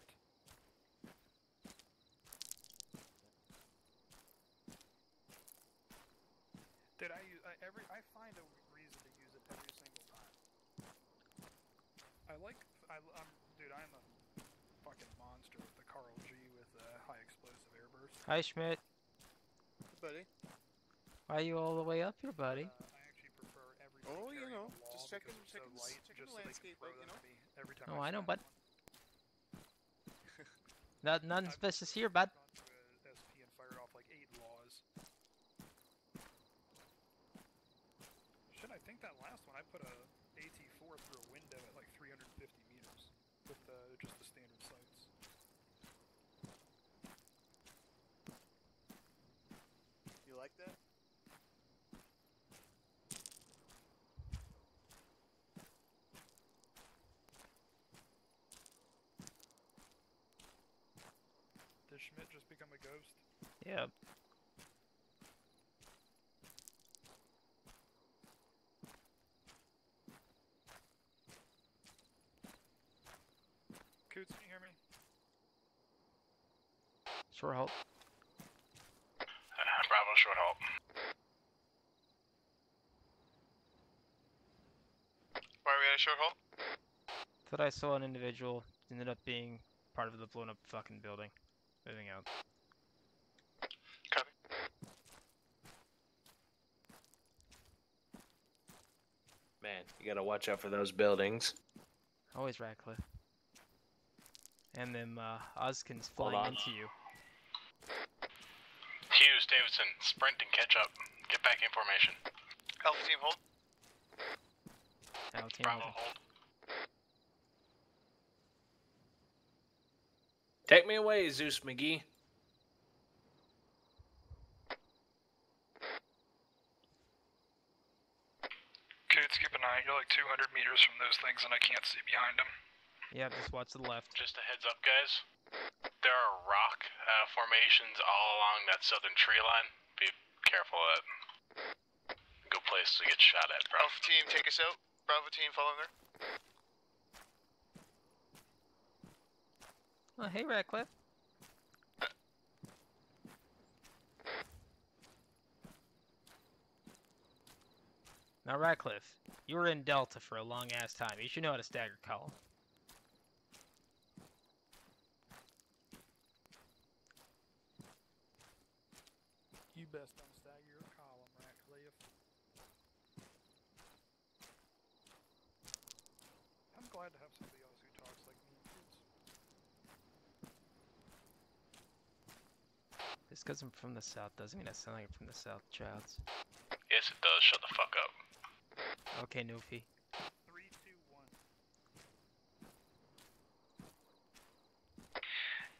Dude, I find a reason to use it every single time. Dude, I'm a fucking monster with the Carl G with high explosive air burst. Hi, Schmidt. Buddy. Why are you all the way up here, buddy? I actually prefer every. Oh, you know, just checking so the landscape, right, you know? Every time Oh, I know, find bud. Nothing suspicious here, bud. gone to a SP and fired off like 8 laws. Shit, I think that last one I put a AT-4 through a window at like 350 meters with just the standard sights. You like that? Did Schmidt just become a ghost? Yep. Coots, can you hear me? Short halt. Bravo, short halt. Why are we at a short halt? Thought I saw an individual ended up being part of the blown up fucking building. Moving out. Copy. Man, you gotta watch out for those buildings. Always Ratcliffe. And them Ozkins Hold flying on. into you. Hughes, Davidson, sprint and catch up. Get back in formation. Alpha team hold. Now, team Bravo, holding. hold. Take me away, Zeus McGee. Coots, keep an eye. You're like 200 meters from those things and I can't see behind them. Yeah, just watch to the left. Just a heads up, guys. There are rock formations all along that southern tree line. Be careful of that. Good place to get shot at, bro. Alpha team, take us out. Bravo team, follow there. Oh, hey, Ratcliffe. Now, Ratcliffe, you were in Delta for a long ass time. You should know how to stagger column. You best unstagger your column, Ratcliffe. I'm glad to have somebody else who talks like me and Coots. Just because I'm from the South doesn't mean I sound like I'm from the South, Childs. Yes, it does. Shut the fuck up. Okay, Noofy. 3, 2, 1.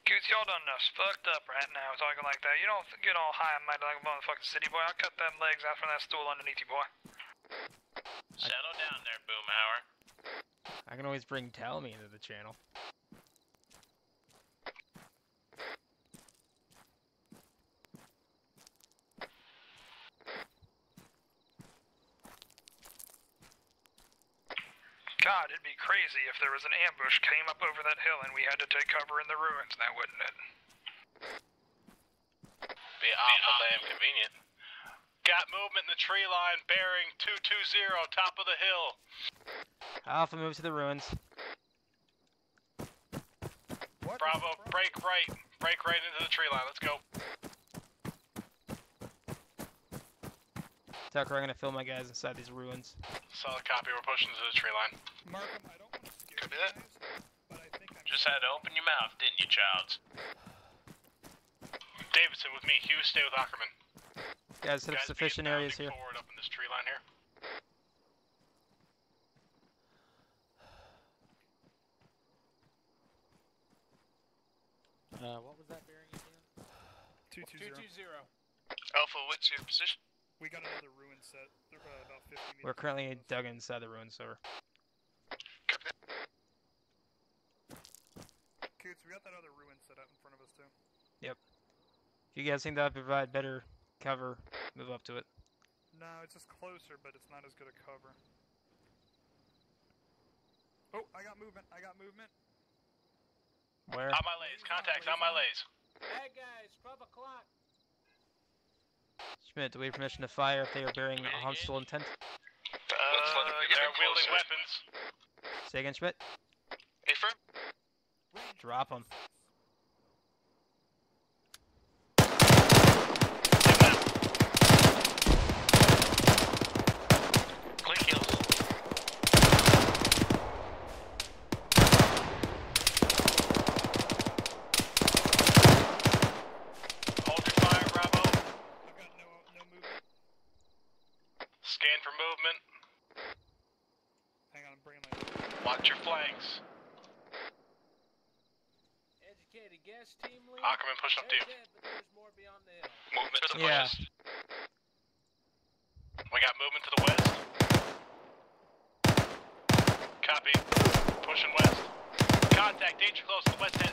Coots, y'all done enough fucked up right now talking like that. You don't get all high and mighty like a motherfucking city boy. I'll cut them legs out from that stool underneath you, boy. Settle down there, Boomhauer. I can always bring Talmy into the channel. God, it'd be crazy if there was an ambush came up over that hill and we had to take cover in the ruins now, wouldn't it? Be awful damn convenient. Got movement in the tree line, bearing 220, top of the hill. Alpha moves to the ruins. What? Bravo, break right. Break right into the tree line. Let's go. Tucker, I'm gonna fill my guys inside these ruins. Solid copy. We're pushing to the tree line. Markham, I don't want to scare Copy you that. guys, but I think I'm... Just had to open your mouth, didn't you, Childs? Davidson with me. Hughes, stay with Ackerman. Guys, have Guys, sufficient begin areas bounding here. forward up in this tree line here. What was that bearing again? 220. Alpha, what's your position? We got another ruin set, about 50 meters. We're currently dug inside the ruins, so Copy that. Coots, we got that other ruin set up in front of us too. if you guys think that would provide better cover, move up to it. No, it's just closer, but it's not as good a cover. Oh, I got movement. I got movement. Where? On my lays. Contacts on my lays. Hey guys, 12 o'clock. Schmidt, do we have permission to fire if they are bearing hostile intent? They're wielding weapons. Say again, Schmidt. Affirm. Drop them. Clean kills. Hold your fire, Bravo. I've got no movement. Scan for movement. Hang on, I'm bringing my. Watch your flanks. Educated guess, team lead. Ackerman, push up to you. But there's more beyond the hill. Movement to the Yeah. west. We got movement to the west. Copy. Pushing west. Contact, danger close to the west side.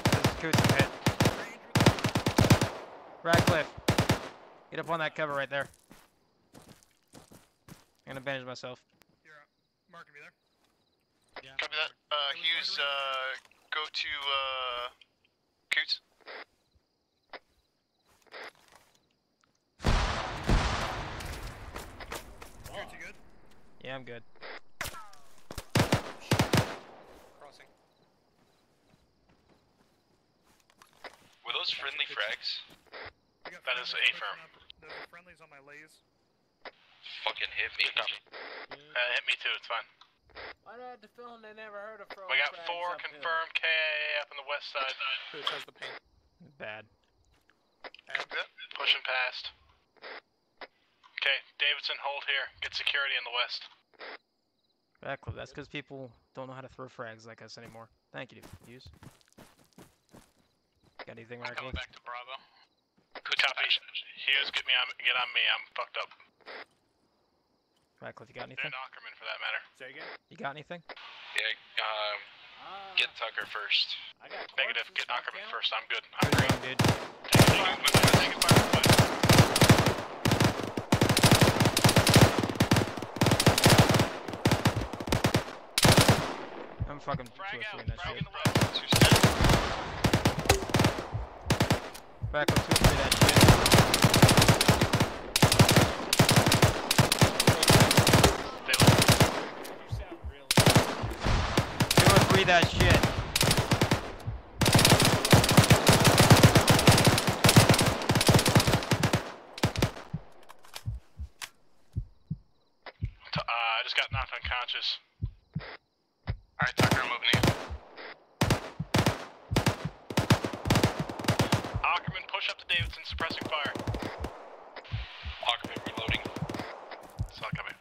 This is Coots hit. Radcliffe. Get up on that cover right there. I'm gonna bandage myself. You're marking me there. Yeah. Copy that. Hughes, go to, Coots. Coots, you good? Yeah, I'm good. Crossing. Were those friendly frags? I got That is friendlies A-firm. pushing up. Those are friendlies on my lays. Fucking hit me. Hit me too, it's fine. I had the feeling they never heard of throwing We got frags 4 uphill. confirmed KIA up on the west side. Coots has the pain. Bad. Copy that. Pushing past. Okay, Davidson, hold here. Get security in the west. Radcliffe, that's because people don't know how to throw frags like us anymore. Thank you, Hughes. Got anything, I'm coming Radcliffe? back to Bravo. Copy. Hughes, get on me. I'm fucked up. Radcliffe, you got anything? And Ackerman, for that matter. Say again? You got anything? Yeah, get Tucker first. I got Negative, corpses, get no Ackerman count. first. I'm good. I'm Good green. game, dude. Taking fire. I'm fucking Frag out. in that Frag shit. in the west. Radcliffe, 2 3 that shit. You sound really 2 or 3 that shit. I just got knocked unconscious. Alright, Tucker, I'm moving in. Ackerman, push up to Davidson, suppressing fire. Ackerman, reloading. Suck at me.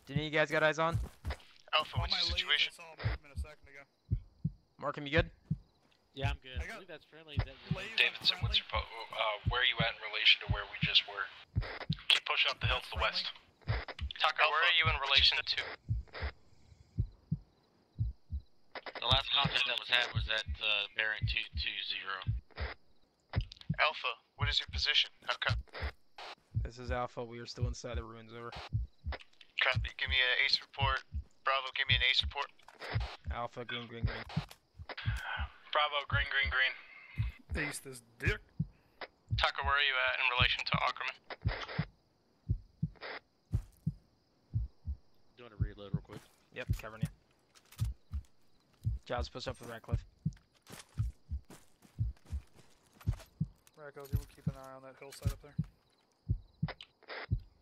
Do any of you guys got eyes on? Alpha, On what's my your lays, situation? I saw a movement a second ago. Markham, you good? Yeah, I'm good. I I got believe that's friendly. Is that your lays on Davidson, what's friendly. your where are you at in relation to where we just were? Keep pushing up the hill to the west. Tucker, Alpha, where are you in relation to? The last contact that was had was at bearing 220. Alpha, what is your position? How come? This is Alpha. We are still inside the ruins. Over. Copy. Give me an ace report. Bravo, give me an ace report. Alpha, green, green, green. Bravo, green, green, green. Ace this dick. Tucker, where are you at in relation to Ackerman? doing a reload real quick? Yep, covering you. Giles, push up with Radcliffe. Radcliffe, you will keep an eye on that hillside up there.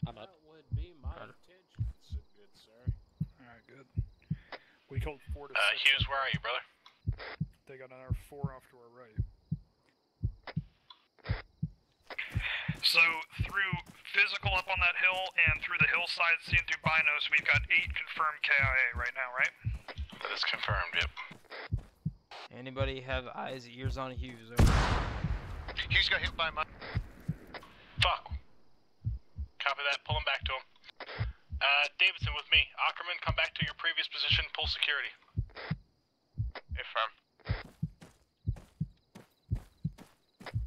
I'm up. That would be my intention, so good sir. Alright, good. We called 4 to 6. Hughes, where are you, brother? They got another 4 off to our right. So, through physical up on that hill and through the hillside seen through binos, we've got 8 confirmed KIA right now, right? That is confirmed, yep. Anybody have eyes, ears on Hughes? Over. Hughes got hit by my... Fuck. Copy that, pull him back to him. Davidson with me. Ackerman, come back to your previous position, pull security. Affirm.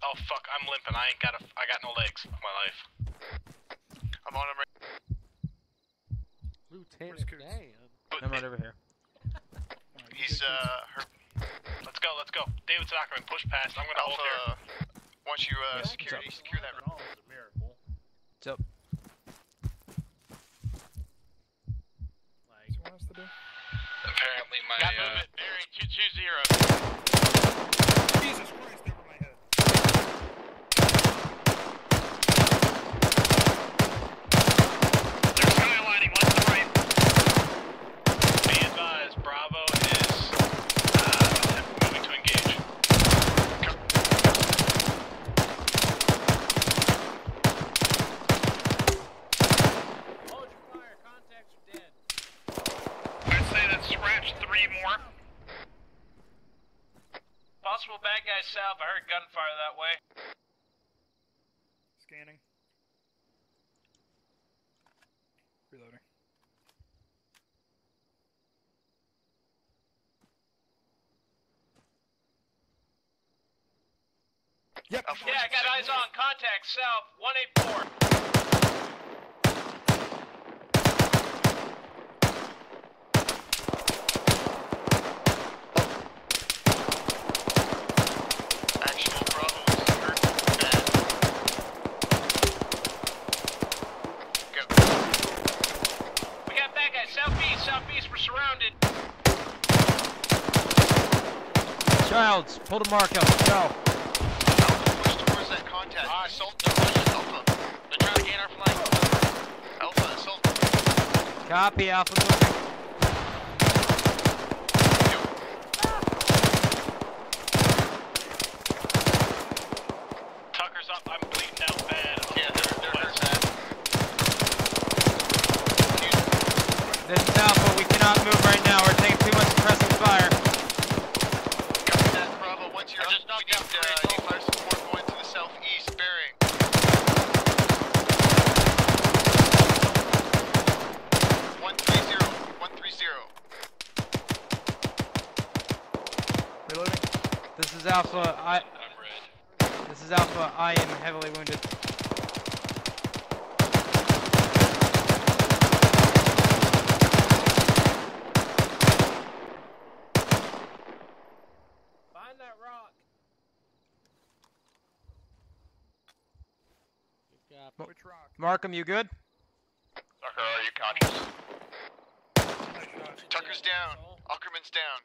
Oh fuck, I'm limping. I got no legs of my life. I'm on him right... Lieutenant, damn. I'm right over here. He's, hurt. Let's go. Davidson, Ackerman, push past. I'm gonna hold here. Alpha, once you, Yeah, secure what's that... All is a mirror. What's up? What wants to do? Apparently my, Got movement, bearing 220. Jesus Christ, over my head. They're skylining left to right. Be advised, Bravo is moving to engage. Hold your fire. Contacts are dead. I'd say that's scratch 3 more. Possible bad guys south. I heard gunfire that way. Scanning. Reloading. Yep. Yeah, I got eyes on. Contact south 184. Actual Bravo is hurt bad. Go. We got bad guys southeast. Southeast, we're surrounded. Childs, pull to Marco. Go. Alpha, push towards that contact. Assault the push. Alpha. They're trying to gain our flank. Alpha, assault. Copy, Alpha moving. Tucker's up. I'm bleeding out bad. Yeah, they're hurt bad. This is Alpha. We cannot move right now. We're taking too much suppressive fire. Copy that, Bravo. Once you're up, we need fire support going to the southeast bearing. One three zero. Reloading. This is Alpha. This is Alpha. I am heavily wounded. Find that rock. Which rock? Markham, you good? Tucker, are you conscious? Tucker's down. Ackerman's down.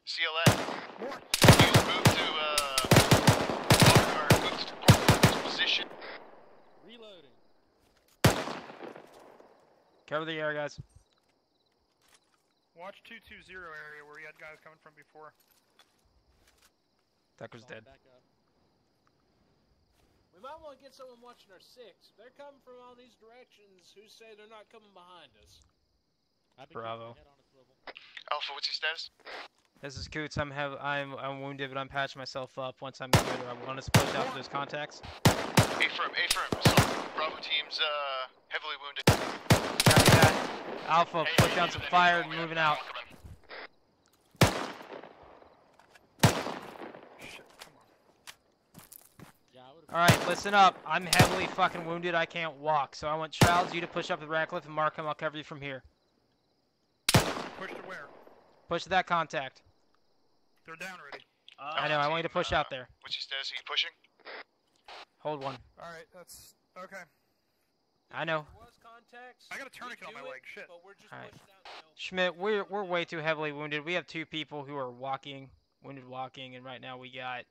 CLF. Use move to position. Reloading. Cover the air, guys. Watch 220 area where we had guys coming from before. Tucker's dead. Back up. We might want to get someone watching our 6. If they're coming from all these directions, who say they're not coming behind us? Bravo. Alpha, what's your status? This is Coots. I'm wounded, but I'm patching myself up. Once I'm good, I want us to push out to those contacts. A-firm. So, Bravo team's heavily wounded. Copy that. Alpha, put down some fire and moving out. Alright, listen up. I'm heavily fucking wounded. I can't walk. So I want Childs, you to push up with Radcliffe and Markham. I'll cover you from here. Push to where? Push to that contact. They're down already. I know, I want you to push out there. What's your status? Are you pushing? Hold one. Alright, that's okay. I know. I got a tourniquet on my leg. Shit. Alright. Schmidt, we're way too heavily wounded. We have 2 people who are walking, wounded walking, and right now we got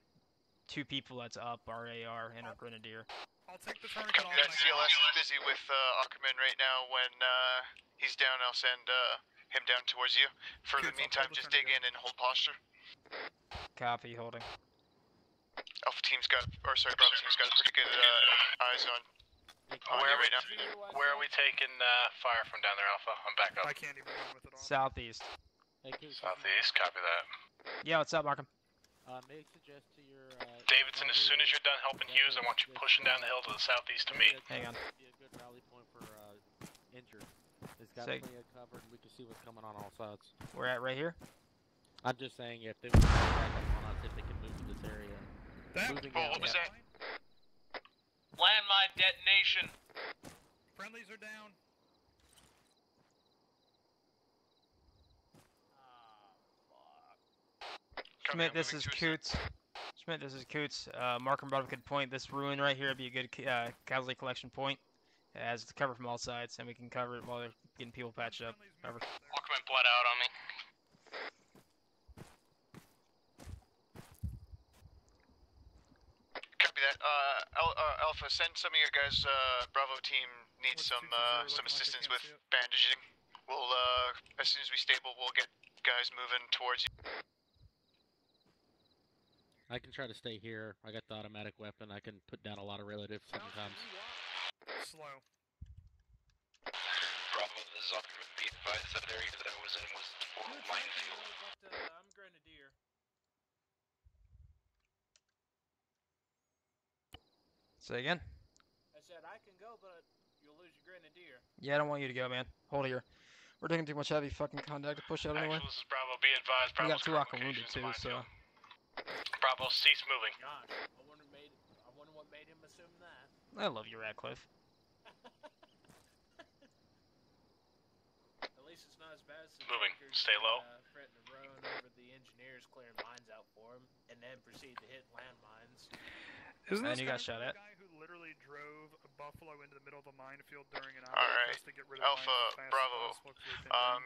2 people that's up, our AR and our Grenadier. I'll take the tourniquet off. That CLS is busy with Ackerman right now. When he's down, I'll send him down towards you. For the meantime, just dig in and hold posture. Copy, holding. Alpha team's got, Bravo team's got pretty good eyes on. Where are we now? Where are we taking fire from down there, Alpha? I'm back up. I can't even run with it on. Southeast. Southeast, copy that. Yeah, what's up, Markham? May I suggest to your Davidson, as soon as you're done helping Hughes, I want you pushing down the hill to the southeast to me. Hang on. Be a good rally point for injured. It's got Sig. plenty of cover, and we can see what's coming on all sides. We're at right here? I'm just saying if they would back up on us, if they can move to this area. What was that? Landmine detonation. Friendlies are down. Schmidt, this is Coots. Schmidt, this is Coots. Markham brought up a good point. This ruin right here would be a good casualty collection point. It has to cover from all sides, and we can cover it while they're getting people patched up. Cover. Walkman bled out on me. Copy that. Alpha, send some of your guys. Bravo team needs some assistance with bandaging. We'll as soon as we stable, we'll get guys moving towards you. I can try to stay here. I got the automatic weapon. I can put down a lot of relatives sometimes. Slow. Bravo, this is Ockerman. Be advised that area that I was in was a total minefield. But I'm Grenadier. Say again? I said I can go, but you'll lose your Grenadier. Yeah, I don't want you to go, man. Hold it here. We're taking too much heavy fucking contact to push out anyway. Actually, this is Bravo. Be advised, We got Bravo's two current Aqua wounded location is too, so. Bravo, cease moving. Gosh, I wonder what made him assume that. I love you, Radcliffe. At least it's not as bad as the Moving. Drinkers Stay low. Threaten to run over the engineers clearing mines out for him, and then proceed to hit landmines. Isn't And this you got guy shot the at. guy who literally drove a buffalo into the middle of a minefield during an hour Alright. just to get rid of Alpha, mines as fast Bravo. as possible 'cause they pinned him?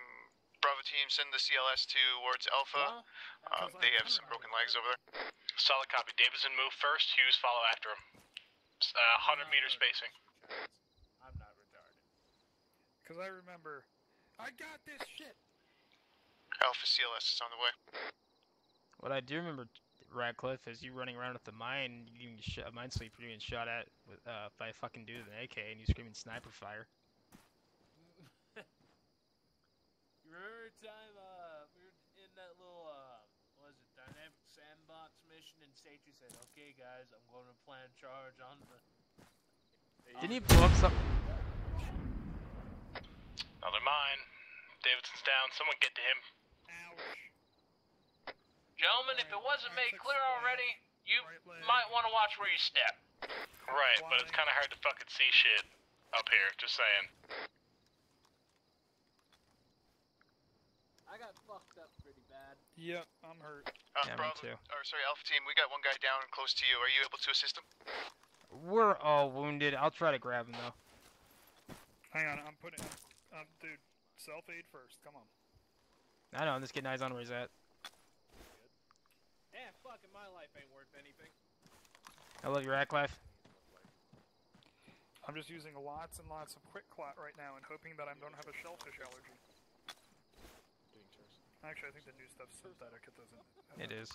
Bravo team, send the CLS towards Alpha. They have some broken legs over there. Solid copy. Davidson move first. Hughes follow after him. 100-meter spacing. I'm not retarded. Because I remember, I got this shit. Alpha CLS is on the way. What I do remember, Radcliffe, is you running around with the mine, you getting a mine sweeper getting shot at with, by a fucking dude with an AK, and you screaming sniper fire. You remember a time we were in that little what was it, dynamic sandbox mission, and Sage said, "Okay, guys, I'm going to plan charge on the." Didn't he blow up some? Another mine. Davidson's down. Someone get to him. Gentlemen, if it wasn't made clear already, you might want to watch where you step. Right, but it's kind of hard to fucking see shit up here. Just saying. I got fucked up pretty bad. Yep, I'm hurt. Yeah, me Bravo, too. or sorry, Alpha team, we got one guy down close to you. Are you able to assist him? We're all wounded. I'll try to grab him though. Hang on, I'm putting, dude, self-aid first, come on. I know, I'm just getting eyes on where he's at. Damn, fucking my life ain't worth anything. I love you, Radcliffe. I'm just using lots and lots of quick clot right now and hoping that I don't have a shellfish allergy. Actually, I think the new stuff's synthetic, it doesn't. It is.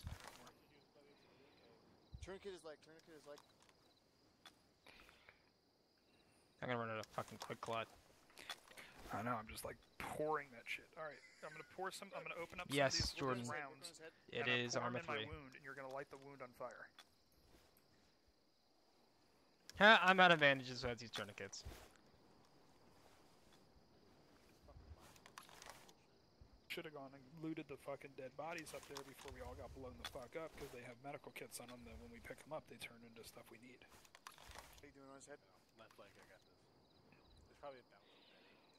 Tourniquet is like, I'm gonna run out of fucking quick clot. I know, I'm just like pouring that shit. Alright, I'm gonna pour some, I'm gonna open up Yes, some of these Jordan. rounds. It and is pour 'em armor in my 3. wound, and you're gonna light the wound on fire. Ha, I'm out of bandages, so I have these tourniquets. Should have gone and looted the fucking dead bodies up there before we all got blown the fuck up, because they have medical kits on them that when we pick them up, they turn into stuff we need. What are you doing on his head? Left leg, I got this. There's probably a balance.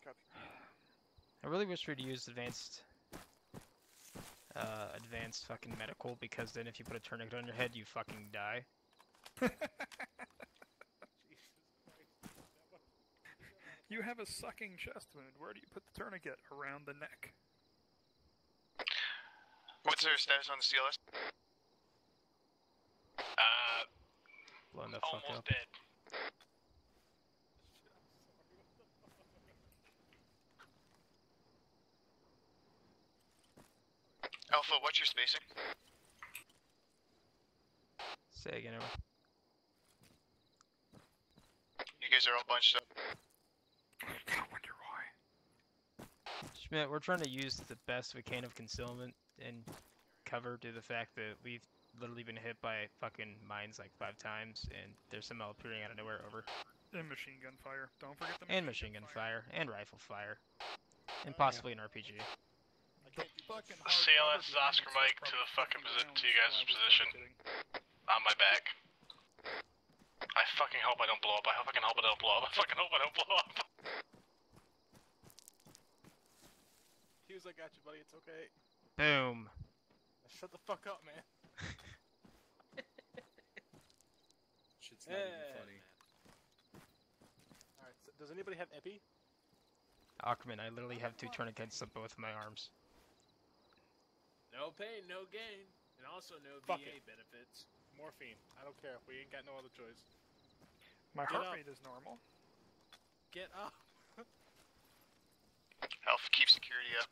Copy. I really wish we'd used advanced fucking medical, because then if you put a tourniquet on your head, you fucking die. You have a sucking chest wound. Where do you put the tourniquet? Around the neck. What's their status on the CLS? Blown the fuck Almost up. dead. Alpha, what's your spacing? Say again, everyone. You guys are all bunched up. I wonder why. Schmidt, we're trying to use the best we can of concealment and cover due to the fact that we've literally been hit by fucking mines like 5 times, and there's some appearing out of nowhere over. And machine gun fire. Don't forget the And machine gun fire, and rifle fire. And possibly an RPG. The fucking CLS is Oscar Mike to the fucking to you guys' position. On my back. I fucking hope I don't blow up. I fucking hope I don't blow up. I fucking hope I don't blow up. Hughes, I got you, buddy. It's okay. Boom. Shut the fuck up, man. Shit's not even funny. Alright, so Does anybody have epi? Ackerman, I literally have 2 tourniquets on both of my arms. No pain, no gain, and also no Fuck VA it. benefits. Morphine. I don't care. We ain't got no other choice. My Get heart up. rate is normal. Get up. Alpha, keep security up.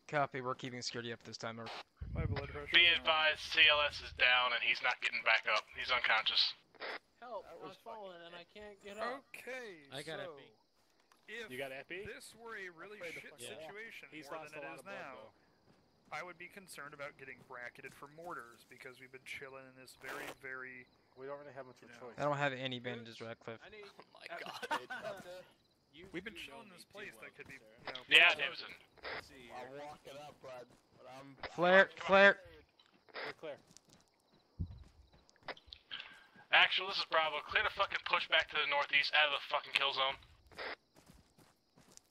Copy, we're keeping security up this time. My blood pressure. Be advised, CLS is down and he's not getting back up. He's unconscious. Help! I've fallen and I can't get up. Okay, I got so epi. if You got epi? this were a really shit Yeah. situation He's more lost than a it lot is of blood, now, though. I would be concerned about getting bracketed for mortars because we've been chilling in this very, very. We don't really have much of a choice. I don't have any bandages, Radcliffe. I need. Oh my god. We've been chilling in this place that could be, you know. Yeah, Davidson. Let's see here. walking up, bud. But I'm Flare, flare. We're clear. Actual, this is Bravo. Clear the fucking push back to the northeast out of the fucking kill zone.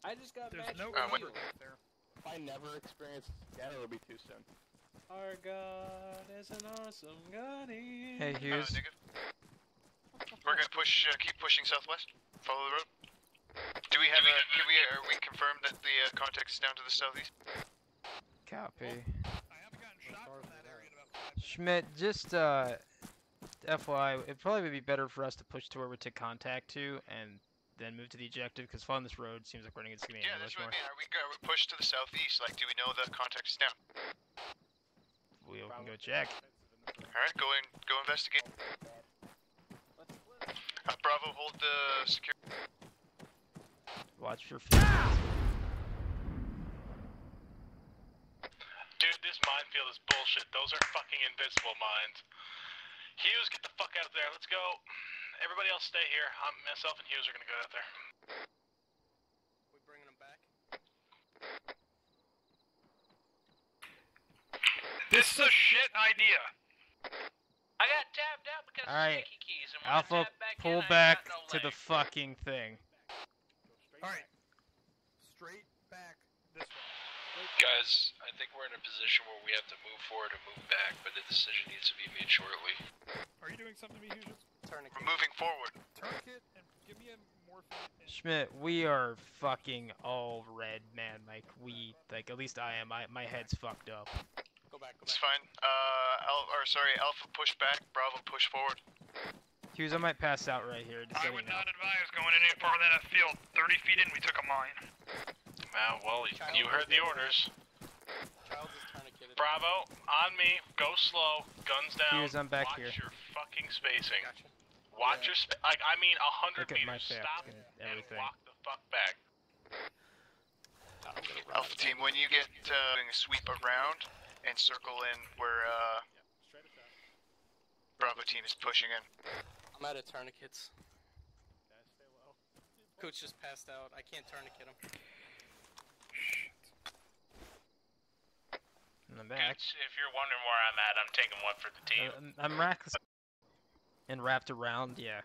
I just got There's back no from order you. back there. If I never experience it again, it'll be too soon. Our God is an awesome God. Hey, Hughes. Negative. We're gonna push, keep pushing southwest. Follow the road. Do we have a? Are we confirmed that the contact is down to the southeast? Copy. I haven't gotten shot from that area in about 5 minutes. Schmidt, just FYI, it probably would be better for us to push to where we took contact to, and then move to the objective, because following this road seems like we're gonna get an Yeah, ambush that's what I north. mean. Are we pushed to the southeast? Like, do we know the contact is down? We can go check. All right, go investigate. Bravo, hold the security. Watch your feet. Dude, this minefield is bullshit. Those are fucking invincible mines. Hughes, get the fuck out of there. Let's go. Everybody else stay here. Myself and Hughes are gonna go out there. We bringing them back? This is a shit idea. I got tapped out because Alright, of shaky keys, and when Alpha, I tapped back pull in, I back got no to the leg. fucking thing. Alright. Straight back this way. Guys, I think we're in a position where we have to move forward and move back, but the decision needs to be made shortly. Are you doing something to me, Hughes? We're moving forward. Tourniquet and give me a morphine. And Schmidt, we are fucking all red, man. Like, at least I am. My head's fucked up. Go back, go It's back. fine. Alpha push back. Bravo push forward. Hughes, I might pass out right here. Just I letting would you know. not advise going any farther than that field. 30 feet in, we took a mine. Well, you heard the orders. Charles is tourniqueted. Bravo, on me. Go slow. Guns down. Hughes, I'm back Watch here. your fucking spacing. Gotcha. Watch your like, I mean 100 Look at my meters. facts Stop and and everything. walk the fuck back. I'm gonna run Alpha it. team, when you get doing a sweep around and circle in where Straight shot. Bravo team is pushing in. I'm out of tourniquets. Guys, stay low. Coach just passed out. I can't tourniquet him. And I'm back. If you're wondering where I'm at, I'm taking one for the team. I'm racked and wrapped around, yeah.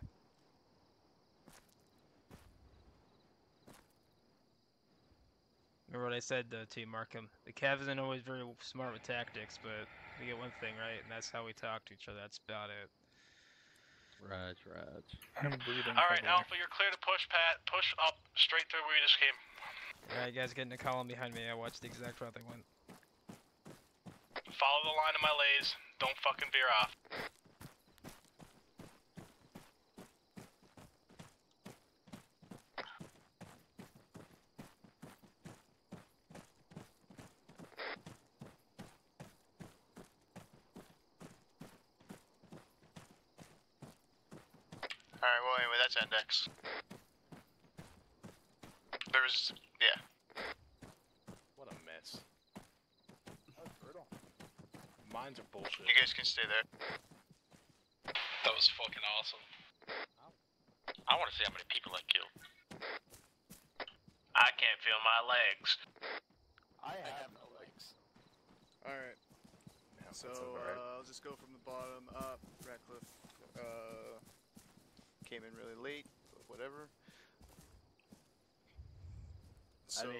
Remember what I said to you, Markham? The Cav isn't always very smart with tactics, but we get one thing right, and that's how we talk to each other. That's about it. Raj. I'm breathing. Alright, Alpha, you're clear to push, Pat. Push up straight through where you just came. Alright, guys, get in the column behind me. I watched the exact route they went. Follow the line of my lays. Don't fucking veer off. Alright, well anyway, that's index. There's, yeah. What a mess. Mines are bullshit. You guys can stay there. That was fucking awesome. I want to see how many people I killed. I can't feel my legs. I have no legs. Alright. Yeah, So, that's alright. I'll just go from the bottom up. Ratcliffe came in really late, but whatever. So, mean,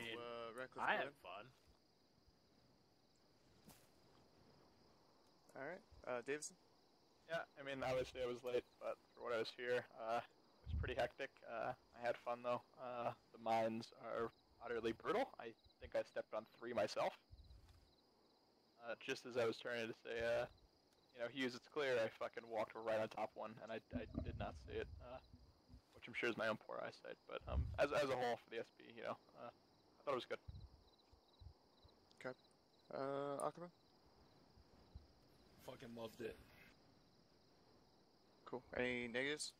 Ratcliffe, I go had ahead. fun. Alright. Davidson? Yeah, I mean, obviously I was late, but for what I was here, it was pretty hectic. I had fun though. The mines are utterly brutal. I think I stepped on 3 myself. Just as I was turning to say, Hughes, it's clear, I fucking walked right on top one, and I did not see it, which I'm sure is my own poor eyesight. But as a whole for the SB, I thought it was good. Okay. Akuma? Fucking loved it. Cool. Any negatives?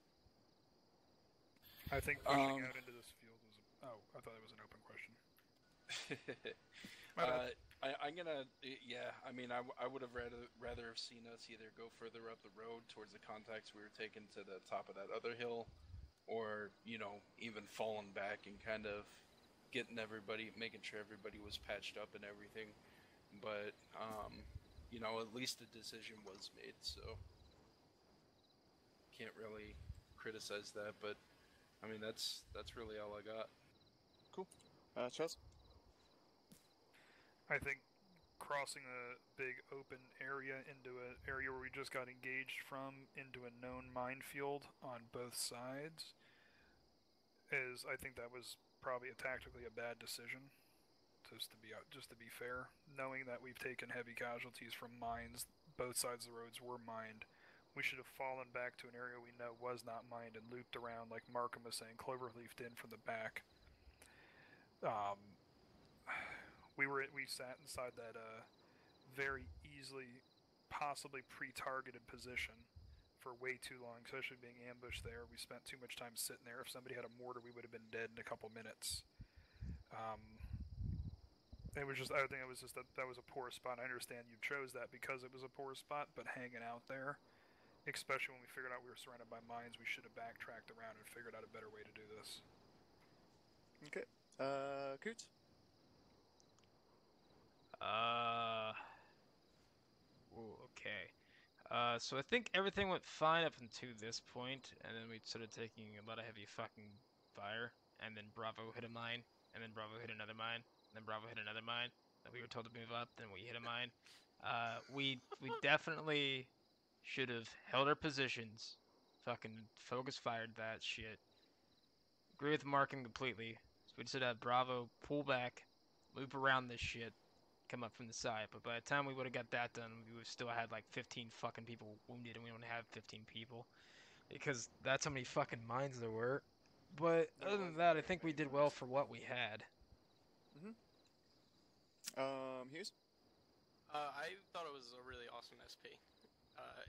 I think pushing out into this field was. Oh, I thought it was an open question. I'm gonna, I mean, I would have rather have seen us either go further up the road towards the contacts we were taking to the top of that other hill, or even falling back and kind of getting everybody, making sure everybody was patched up and everything. But at least the decision was made, so can't really criticize that. But I mean, that's really all I got. Cool. Charles? I think crossing a big open area into an area where we just got engaged from into a known minefield on both sides I think that was probably tactically a bad decision. Just to be fair, knowing that we've taken heavy casualties from mines, both sides of the roads were mined. We should have fallen back to an area we know was not mined and looped around, like Markham was saying, cloverleafed in from the back. We sat inside that very easily, possibly pre-targeted position for way too long, especially being ambushed there. We spent too much time sitting there. If somebody had a mortar, we would have been dead in a couple minutes. I think it was just that was a poor spot. I understand you chose that because it was a poor spot, but hanging out there, especially when we figured out we were surrounded by mines, we should have backtracked around and figured out a better way to do this. Okay. Coots? Okay. So I think everything went fine up until this point, and then we started taking a lot of heavy fucking fire, and then Bravo hit a mine, and then Bravo hit another mine, and then Bravo hit another mine. Then we were told to move up, then we hit a mine. We definitely should have held our positions, fucking focus fired that shit. Agree with Markham completely. So we just had Bravo pull back, loop around this shit, come up from the side. But by the time we would have got that done, we would still had like 15 fucking people wounded, and we don't have 15 people because that's how many fucking mines there were. But other than that, I think we did well for what we had. Hughes? I thought it was a really awesome SP.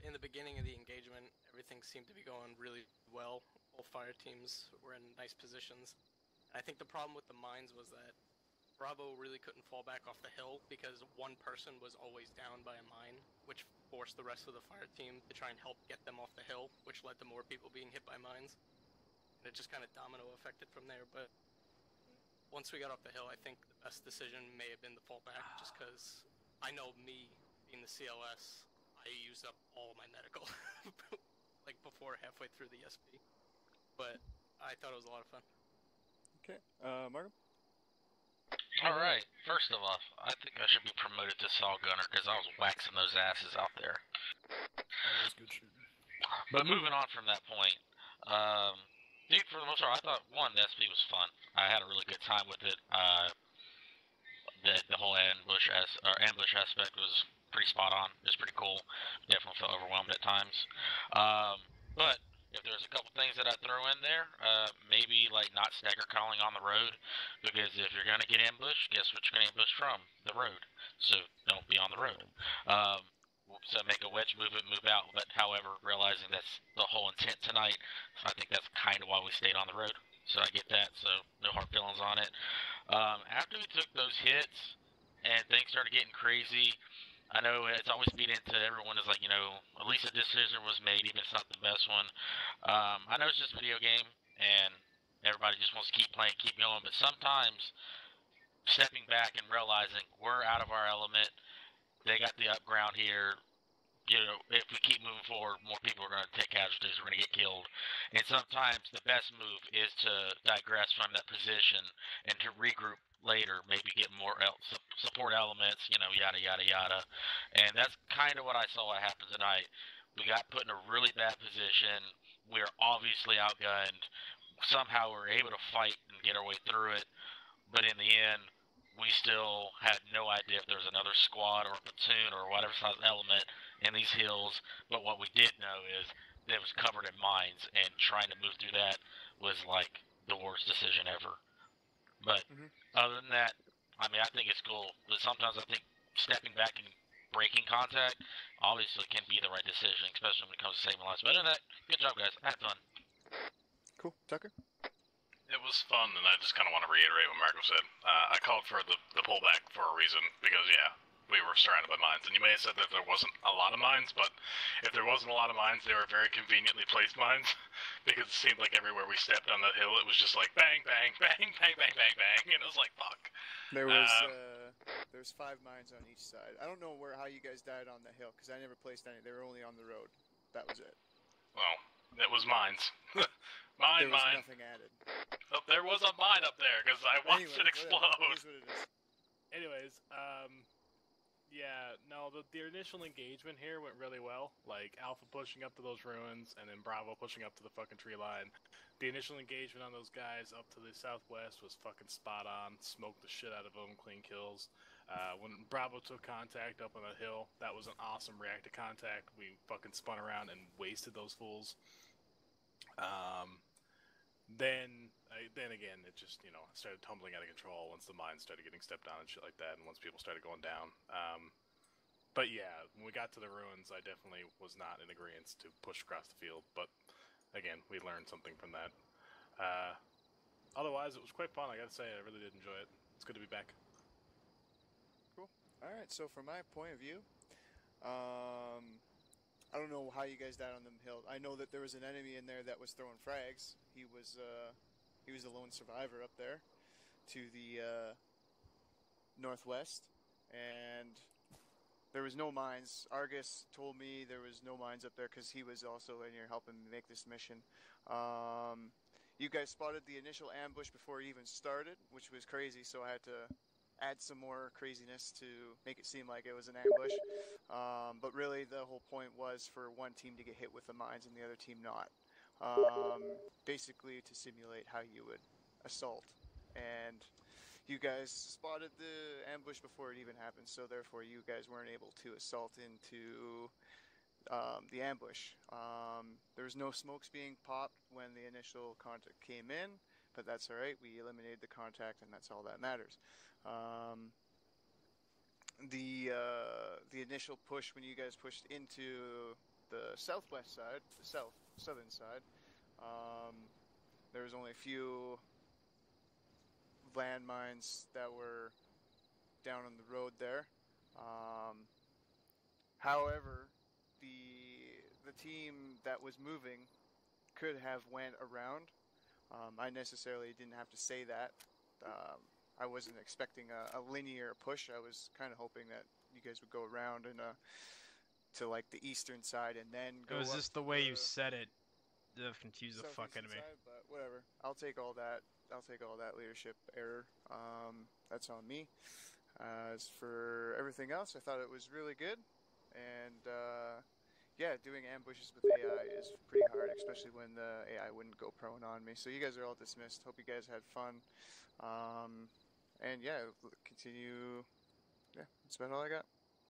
In the beginning of the engagement, everything seemed to be going really well. All fire teams were in nice positions. I think the problem with the mines was that Bravo really couldn't fall back off the hill because one person was always down by a mine, which forced the rest of the fire team to try and help get them off the hill, which led to more people being hit by mines. And it just kind of domino affected from there, but once we got off the hill, I think the best decision may have been the fallback, just because I know me, being the CLS, I used up all my medical, like before halfway through the SP. But I thought it was a lot of fun. Okay, Markham? Alright, first of all, I think I should be promoted to Saw Gunner, because I was waxing those asses out there. That was good shooting. But moving on from that point, dude, for the most part, I thought, the SP was fun. I had a really good time with it. The whole ambush aspect was pretty spot on. It was pretty cool. Definitely felt overwhelmed at times. But if there's a couple things that I'd throw in there, maybe like not stagger calling on the road, because if you're gonna get ambushed, guess what you're gonna ambush from? The road. So don't be on the road. So make a wedge movement, move out. But however, realizing that's the whole intent tonight, I think that's kind of why we stayed on the road. So I get that. So no hard feelings on it. After we took those hits and things started getting crazy, I know it's always beat into everyone is like, at least a decision was made, even if it's not the best one. I know it's just a video game, and everybody just wants to keep playing, keep going, but sometimes stepping back and realizing we're out of our element, they got the upground here, if we keep moving forward, more people are going to take casualties, we're going to get killed. And sometimes the best move is to digress from that position and to regroup later, maybe get more support elements, yada, yada, yada. And that's kind of what I saw happen tonight. We got put in a really bad position. we were obviously outgunned. Somehow we were able to fight and get our way through it, but in the end, we still had no idea if there was another squad or platoon or whatever size element in these hills. But what we did know is that it was covered in mines, and trying to move through that was like the worst decision ever. But other than that, I mean, I think it's cool. But sometimes I think stepping back and breaking contact obviously can be the right decision, especially when it comes to saving lives. But other than that, good job, guys. I had fun. Cool. Tucker? It was fun, and I just kind of want to reiterate what Marco said. I called for the pullback for a reason, because, yeah, we were surrounded by mines. And you may have said that there wasn't a lot of mines, but if there wasn't a lot of mines, they were very conveniently placed mines, because it seemed like everywhere we stepped on that hill, it was just like bang, bang, bang, bang, bang, bang, bang, and it was like, fuck. There's 5 mines on each side. I don't know how you guys died on the hill, because I never placed any. They were only on the road. That was it. Well, it was mines. There was mine. nothing added. Oh, there was a mine up there, because I watched it explode. It is what it is. Anyways, yeah, no, the initial engagement here went really well. Like, Alpha pushing up to those ruins, and then Bravo pushing up to the fucking tree line. The initial engagement on those guys up to the southwest was fucking spot on. Smoked the shit out of them, clean kills. When Bravo took contact up on the hill, that was an awesome reactive contact. We fucking spun around and wasted those fools. Then again, it just, started tumbling out of control once the mines started getting stepped on and shit like that, and once people started going down. But yeah, when we got to the ruins, I definitely was not in agreement to push across the field, but again, we learned something from that. Otherwise, it was quite fun, I gotta say. I really did enjoy it. It's good to be back. Cool. Alright, so from my point of view, I don't know how you guys died on them hills. I know that there was an enemy in there that was throwing frags. He was the lone survivor up there to the northwest, and there was no mines. Argus told me there was no mines up there because he was also in here helping me make this mission. You guys spotted the initial ambush before it even started, which was crazy, so I had to add some more craziness to make it seem like it was an ambush. But really, the whole point was for one team to get hit with the mines and the other team not. Basically to simulate how you would assault. And you guys spotted the ambush before it even happened, so therefore you guys weren't able to assault into the ambush. There was no smokes being popped when the initial contact came in, but that's alright. We eliminated the contact, and that's all that matters. The initial push when you guys pushed into the southwest side, the southern side, there was only a few landmines that were down on the road there. However, the team that was moving could have went around. I necessarily didn't have to say that. I wasn't expecting a linear push. I was kind of hoping that you guys would go around and to like the eastern side and then go. It was just the way you said it that confused the fuck out of me. Side, but whatever. I'll take all that. I'll take all that leadership error. That's on me. As for everything else, I thought it was really good, and yeah, doing ambushes with AI is pretty hard, especially when the AI wouldn't go prone on me. So you guys are all dismissed. Hope you guys had fun. And yeah, continue. Yeah, that's about all I got.